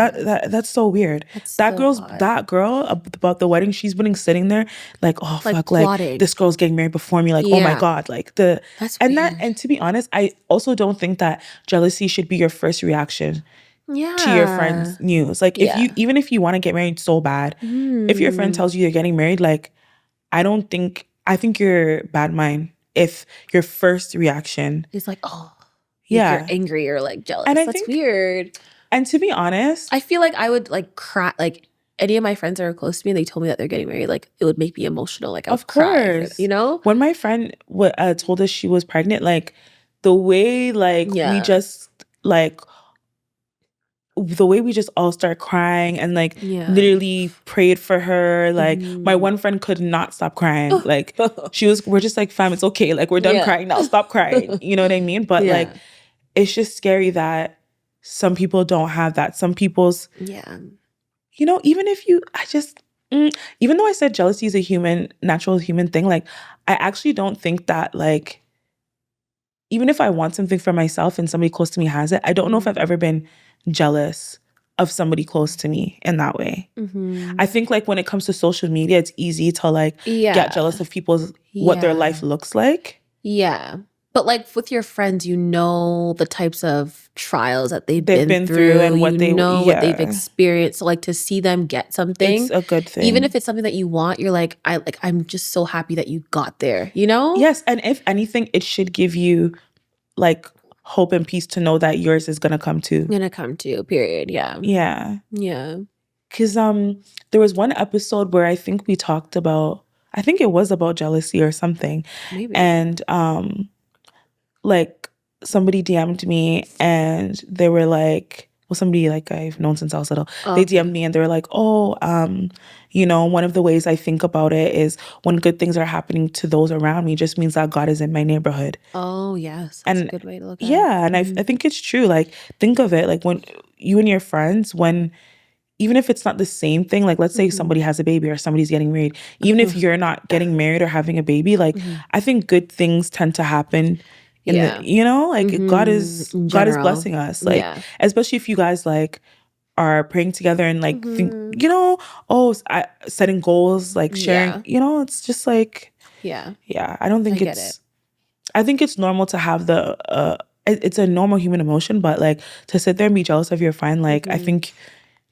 [SPEAKER 2] That's so weird. That girl about the wedding, she's been sitting there like, oh like fuck, plotting. Like this girl's getting married before me. Like, oh my God. Like that's weird. And to be honest, I also don't think that jealousy should be your first reaction to your friend's news. Like even if you want to get married so bad, if your friend tells you you're getting married, like I think you're bad mind if your first reaction
[SPEAKER 1] is like, oh. You're angry or like jealous. And that's weird.
[SPEAKER 2] And to be honest,
[SPEAKER 1] I feel like I would like cry. Like any of my friends that are close to me and they told me that they're getting married, like it would make me emotional. Like I would cry, you know?
[SPEAKER 2] When my friend told us she was pregnant, like the way we just like the way we just all start crying and like literally prayed for her. Like my one friend could not stop crying. Like we're just like, fam, it's okay. Like we're done crying now. Stop crying. You know what I mean? But like, it's just scary that some people don't have that. Some people's, you know, even though I said jealousy is a natural human thing, like I actually don't think that like, even if I want something for myself and somebody close to me has it, I don't know if I've ever been jealous of somebody close to me in that way. I think like when it comes to social media, it's easy to like get jealous of people's what their life looks like.
[SPEAKER 1] Yeah. But like with your friends, you know the types of trials that they've been through and what what they've experienced. So like to see them get something,
[SPEAKER 2] it's a good thing.
[SPEAKER 1] Even if it's something that you want, you're like, I'm just so happy that you got there, you know?
[SPEAKER 2] Yes. And if anything, it should give you like hope and peace to know that yours is gonna come too.
[SPEAKER 1] Period. Yeah.
[SPEAKER 2] Yeah.
[SPEAKER 1] Yeah.
[SPEAKER 2] Cause there was one episode where I think we talked about, I think it was about jealousy or something.
[SPEAKER 1] Maybe.
[SPEAKER 2] And like somebody DM'd me and they were like, well, somebody like I've known since I was little. They DM'd me and they were like, oh, you know, one of the ways I think about it is when good things are happening to those around me just means that God is in my neighborhood.
[SPEAKER 1] Oh, yes. That's a good way to look at it.
[SPEAKER 2] Yeah. And I think it's true. Like, think of it like when you and your friends, even if it's not the same thing, like let's say somebody has a baby or somebody's getting married, even if you're not getting married or having a baby, like I think good things tend to happen. You know, like God is blessing us, like especially if you guys like are praying together and like think, you know, setting goals, like sharing, you know, it's just like I don't think I think it's normal to have it's a normal human emotion, but like to sit there and be jealous of your friend, like I think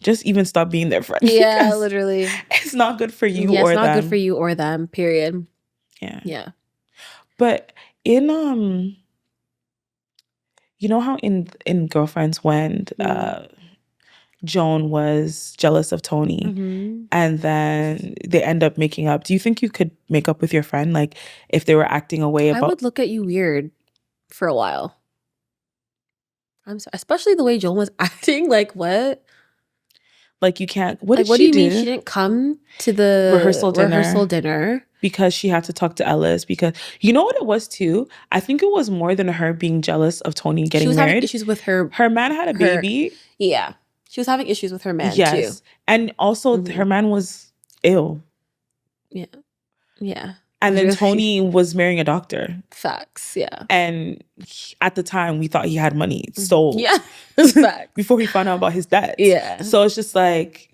[SPEAKER 2] just even stop being their friend.
[SPEAKER 1] Yeah, literally,
[SPEAKER 2] it's not good for you or them.
[SPEAKER 1] It's not good for you or them. Period.
[SPEAKER 2] Yeah. But in you know how in Girlfriends when Joan was jealous of Tony and then they end up making up, do you think you could make up with your friend like if they were acting a way about...
[SPEAKER 1] I would look at you weird for a while. I'm sorry, especially the way Joan was acting, like what?
[SPEAKER 2] Like, you can't. What
[SPEAKER 1] like,
[SPEAKER 2] did
[SPEAKER 1] what do
[SPEAKER 2] she
[SPEAKER 1] you mean
[SPEAKER 2] do?
[SPEAKER 1] she didn't come to the rehearsal dinner?
[SPEAKER 2] Because she had to talk to Ellis. Because you know what it was too? I think it was more than her being jealous of Tony getting
[SPEAKER 1] She was
[SPEAKER 2] married.
[SPEAKER 1] having issues with her.
[SPEAKER 2] Her man had a baby.
[SPEAKER 1] Yeah. She was having issues with her man too.
[SPEAKER 2] And also her man was ill.
[SPEAKER 1] Yeah. Yeah.
[SPEAKER 2] And then Tony was marrying a doctor.
[SPEAKER 1] Facts, yeah.
[SPEAKER 2] And at the time, we thought he had money. So
[SPEAKER 1] yeah, facts.
[SPEAKER 2] Before he found out about his debts.
[SPEAKER 1] Yeah.
[SPEAKER 2] So it's just like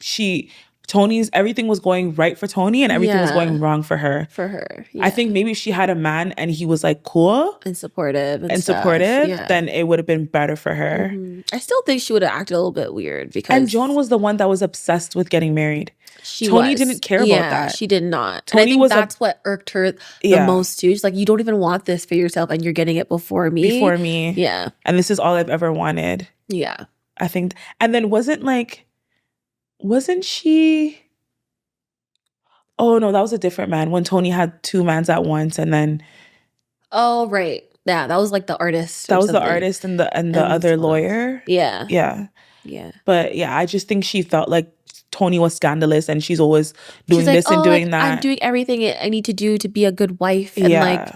[SPEAKER 2] everything was going right for Tony and everything was going wrong for her.
[SPEAKER 1] For her, yeah.
[SPEAKER 2] I think maybe if she had a man and he was like cool.
[SPEAKER 1] And supportive.
[SPEAKER 2] Then it would have been better for her.
[SPEAKER 1] I still think she would have acted a little bit weird because...
[SPEAKER 2] And Joan was the one that was obsessed with getting married. Tony didn't care about that.
[SPEAKER 1] She did not. And I think that's what irked her the most too. She's like, you don't even want this for yourself and you're getting it before me. Yeah.
[SPEAKER 2] And this is all I've ever wanted.
[SPEAKER 1] Yeah.
[SPEAKER 2] I think. And then wasn't she... Oh, no, that was a different man. When Tony had two mans at once and then...
[SPEAKER 1] Oh, right. Yeah, that was like the artist.
[SPEAKER 2] That was the artist and the other lawyer.
[SPEAKER 1] Yeah.
[SPEAKER 2] Yeah.
[SPEAKER 1] Yeah.
[SPEAKER 2] But yeah, I just think she felt like Tony was scandalous and she's always doing this and doing that.
[SPEAKER 1] I'm doing everything I need to do to be a good wife. And like,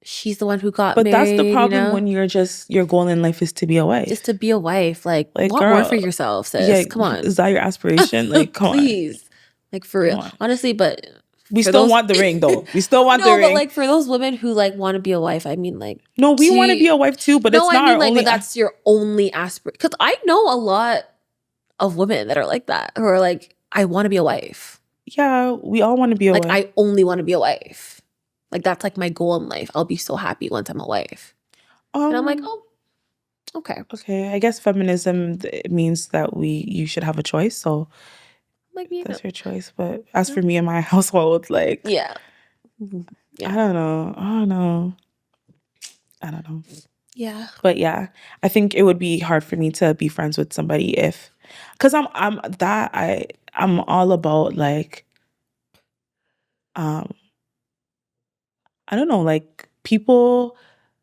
[SPEAKER 1] she's the one who got married.
[SPEAKER 2] But that's the problem when your goal in life is to be a wife.
[SPEAKER 1] Just to be a wife. Like want more for yourself, sis. Yeah, come on.
[SPEAKER 2] Is that your aspiration? Like, come on.
[SPEAKER 1] Please. Like, for real. Honestly, but...
[SPEAKER 2] We still want the ring, though. We still want the ring. No,
[SPEAKER 1] but like, for those women who like want to be a wife, I mean, like...
[SPEAKER 2] No, we want to be a wife too, but it's not our only...
[SPEAKER 1] but that's your only aspiration. Because I know a lot of women that are like that, who are like, I want to be a wife.
[SPEAKER 2] Yeah, we all want to be a wife.
[SPEAKER 1] Like, I only want to be a wife. Like, that's like my goal in life. I'll be so happy once I'm a wife. And I'm like, oh, okay.
[SPEAKER 2] Okay, I guess feminism means that you should have a choice, so
[SPEAKER 1] like,
[SPEAKER 2] that's your choice. But as for me and my household, like...
[SPEAKER 1] Yeah.
[SPEAKER 2] I don't know.
[SPEAKER 1] Yeah.
[SPEAKER 2] But yeah, I think it would be hard for me to be friends with somebody because I'm all about like I don't know, like people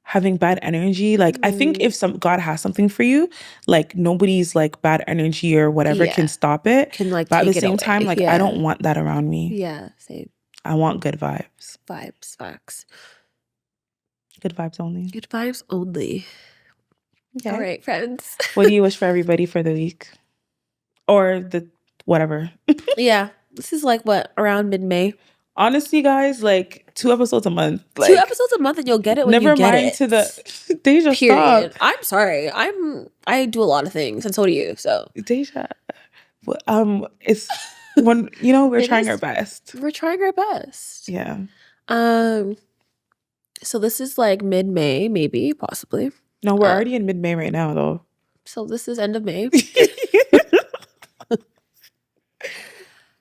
[SPEAKER 2] having bad energy. Like I think if God has something for you, like nobody's like bad energy or whatever can stop it.
[SPEAKER 1] Can like
[SPEAKER 2] but at
[SPEAKER 1] take
[SPEAKER 2] the same time, like I don't want that around me.
[SPEAKER 1] Yeah, same.
[SPEAKER 2] I want good vibes.
[SPEAKER 1] Vibes, facts.
[SPEAKER 2] Good vibes only.
[SPEAKER 1] Good vibes only. Okay. All right, friends.
[SPEAKER 2] What do you wish for everybody for the week? Or the whatever.
[SPEAKER 1] Yeah. This is like what, around mid-May?
[SPEAKER 2] Honestly, guys, like 2 episodes a month. Like,
[SPEAKER 1] 2 episodes a month and you'll get it when you get it. Never mind
[SPEAKER 2] to the... Deja,
[SPEAKER 1] period.
[SPEAKER 2] stop.
[SPEAKER 1] I'm sorry. I do a lot of things and so do you, so.
[SPEAKER 2] Deja. It's... when we're trying our best.
[SPEAKER 1] We're trying our best.
[SPEAKER 2] Yeah.
[SPEAKER 1] So this is like mid-May, maybe, possibly.
[SPEAKER 2] No, we're already in mid-May right now, though.
[SPEAKER 1] So this is end of May.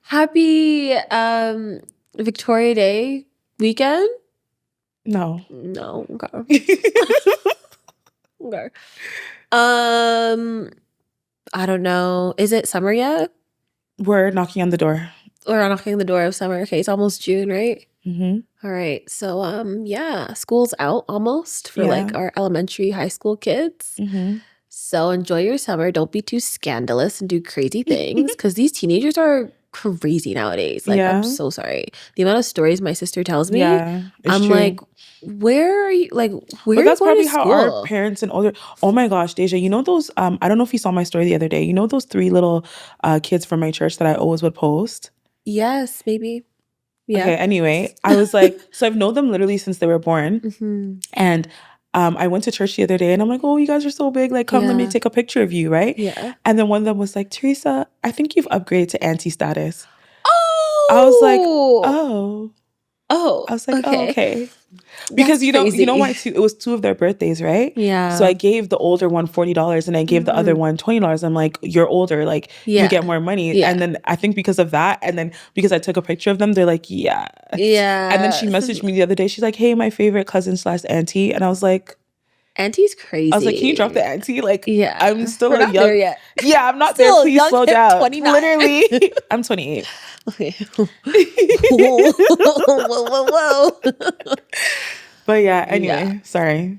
[SPEAKER 1] Happy Victoria Day weekend?
[SPEAKER 2] No.
[SPEAKER 1] Okay. Okay. I don't know. Is it summer yet?
[SPEAKER 2] We're knocking on the door.
[SPEAKER 1] We're knocking on the door of summer. Okay, it's almost June, right?
[SPEAKER 2] Mm-hmm.
[SPEAKER 1] All right. So, yeah, school's out almost for like our elementary, high school kids.
[SPEAKER 2] Mm-hmm.
[SPEAKER 1] So enjoy your summer. Don't be too scandalous and do crazy things because these teenagers are crazy nowadays. Like, I'm so sorry. The amount of stories my sister tells me, I'm true. Like, where are you? Like, where? But
[SPEAKER 2] that's probably how our parents and older. Oh my gosh, Deja, you know those? I don't know if you saw my story the other day. You know those 3 little kids from my church that I always would post?
[SPEAKER 1] Yes, maybe. Yeah.
[SPEAKER 2] Okay. Anyway, I was like, so I've known them literally since they were born, and I went to church the other day, and I'm like, oh, you guys are so big. Like, come, let me take a picture of you, right?
[SPEAKER 1] Yeah.
[SPEAKER 2] And then one of them was like, Teresa, I think you've upgraded to auntie status.
[SPEAKER 1] Oh.
[SPEAKER 2] I was like, oh. I was like,
[SPEAKER 1] okay.
[SPEAKER 2] Oh, okay. Because you know why it was 2 of their birthdays, right?
[SPEAKER 1] Yeah.
[SPEAKER 2] So I gave the older one $40 and I gave the other one $20. I'm like, you're older, like you get more money. Yeah. And then I think because of that, and then because I took a picture of them, they're like, yeah. And then she messaged me the other day. She's like, hey, my favorite cousin / auntie. And I was like,
[SPEAKER 1] auntie's crazy.
[SPEAKER 2] I was like, can you drop the auntie? Like,
[SPEAKER 1] yeah,
[SPEAKER 2] I'm still
[SPEAKER 1] We're not
[SPEAKER 2] young.
[SPEAKER 1] there yet.
[SPEAKER 2] Yeah, I'm not there. Please slow down.
[SPEAKER 1] 29.
[SPEAKER 2] Literally, I'm 28.
[SPEAKER 1] Okay. Whoa.
[SPEAKER 2] But yeah, anyway, sorry.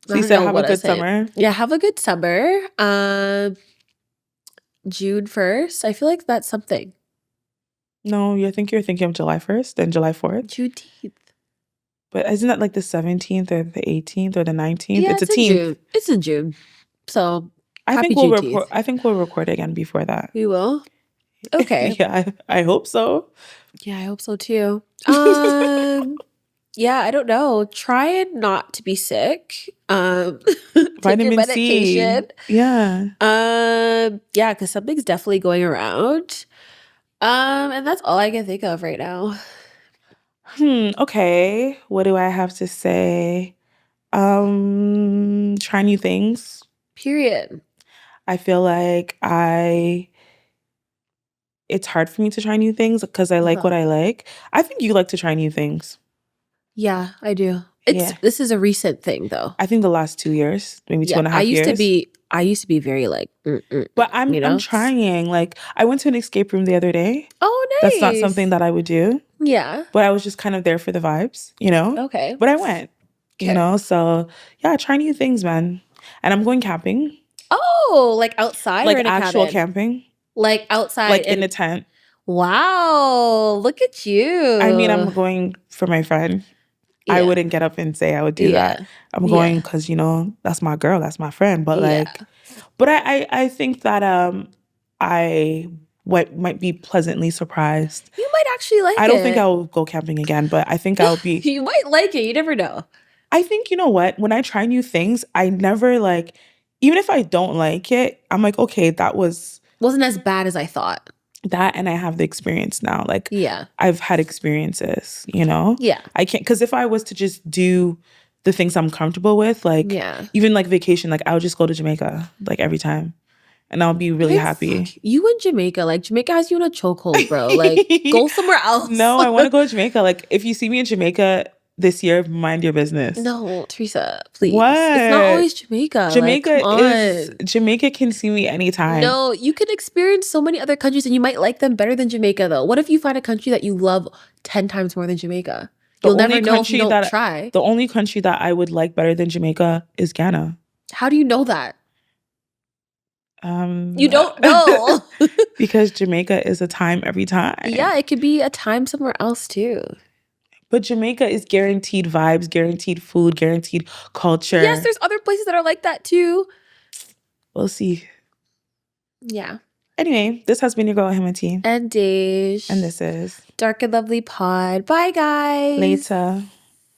[SPEAKER 2] Lisa, have a good summer.
[SPEAKER 1] Yeah, have a good summer. June 1st. I feel like that's something.
[SPEAKER 2] No, I think you're thinking of July 1st and July 4th.
[SPEAKER 1] Juneteenth.
[SPEAKER 2] But isn't that like the 17th or the 18th or the 19th?
[SPEAKER 1] Yeah,
[SPEAKER 2] it's a
[SPEAKER 1] in
[SPEAKER 2] teen.
[SPEAKER 1] June. It's in June. So
[SPEAKER 2] I
[SPEAKER 1] happy
[SPEAKER 2] think we'll
[SPEAKER 1] Juneteenth.
[SPEAKER 2] report. I think we'll record again before that.
[SPEAKER 1] We will. Okay.
[SPEAKER 2] Yeah, I hope so.
[SPEAKER 1] Yeah, I hope so too. Yeah, I don't know. Try not to be sick. Take your medication.
[SPEAKER 2] C. Yeah.
[SPEAKER 1] Yeah, because something's definitely going around. And that's all I can think of right now.
[SPEAKER 2] Okay. What do I have to say? Try new things.
[SPEAKER 1] Period.
[SPEAKER 2] I feel like it's hard for me to try new things because I like what I like. I think you like to try new things.
[SPEAKER 1] Yeah, I do. This is a recent thing though.
[SPEAKER 2] I think the last 2 years, maybe 2.5 years.
[SPEAKER 1] I used to be very like,
[SPEAKER 2] but I'm trying. Like I went to an escape room the other day.
[SPEAKER 1] Oh, nice.
[SPEAKER 2] That's not something that I would do.
[SPEAKER 1] Yeah.
[SPEAKER 2] But I was just kind of there for the vibes, you know?
[SPEAKER 1] Okay.
[SPEAKER 2] But I went, you know? So yeah, try new things, man. And I'm going camping.
[SPEAKER 1] Oh, like outside
[SPEAKER 2] like
[SPEAKER 1] or in a
[SPEAKER 2] actual
[SPEAKER 1] cabin?
[SPEAKER 2] Camping.
[SPEAKER 1] Like outside.
[SPEAKER 2] Like in a tent.
[SPEAKER 1] Wow. Look at you.
[SPEAKER 2] I mean, I'm going for my friend. Yeah. I wouldn't get up and say I would do that. I'm going because, you know, that's my girl. That's my friend. But but I think that I might be pleasantly surprised.
[SPEAKER 1] You might actually like it.
[SPEAKER 2] I don't think I'll go camping again, but I think I'll be.
[SPEAKER 1] You might like it. You never know.
[SPEAKER 2] I think, you know what? When I try new things, I never like, even if I don't like it, I'm like, okay,
[SPEAKER 1] wasn't as bad as I thought.
[SPEAKER 2] That, and I have the experience now. Like, I've had experiences, you know?
[SPEAKER 1] Yeah.
[SPEAKER 2] I can't, because if I was to just do the things I'm comfortable with, like, even like vacation, like, I would just go to Jamaica, like, every time. And I'll be really happy.
[SPEAKER 1] You in Jamaica. Like, Jamaica has you in a chokehold, bro. Like, go somewhere else.
[SPEAKER 2] No, I want to go to Jamaica. Like, if you see me in Jamaica this year, mind your business.
[SPEAKER 1] No, Teresa, please.
[SPEAKER 2] What?
[SPEAKER 1] It's not always Jamaica.
[SPEAKER 2] Jamaica can see me anytime.
[SPEAKER 1] No, you can experience so many other countries and you might like them better than Jamaica, though. What if you find a country that you love 10 times more than Jamaica? You'll never know if you don't try.
[SPEAKER 2] The only country that I would like better than Jamaica is Ghana.
[SPEAKER 1] How do you know that? You don't know.
[SPEAKER 2] Because Jamaica is a time every time.
[SPEAKER 1] Yeah, it could be a time somewhere else too.
[SPEAKER 2] But Jamaica is guaranteed vibes, guaranteed food, guaranteed culture.
[SPEAKER 1] Yes, there's other places that are like that too.
[SPEAKER 2] We'll see.
[SPEAKER 1] Yeah.
[SPEAKER 2] Anyway, this has been your girl, Himati.
[SPEAKER 1] And Dej.
[SPEAKER 2] And this is
[SPEAKER 1] Dark and Lovely Pod. Bye, guys.
[SPEAKER 2] Later.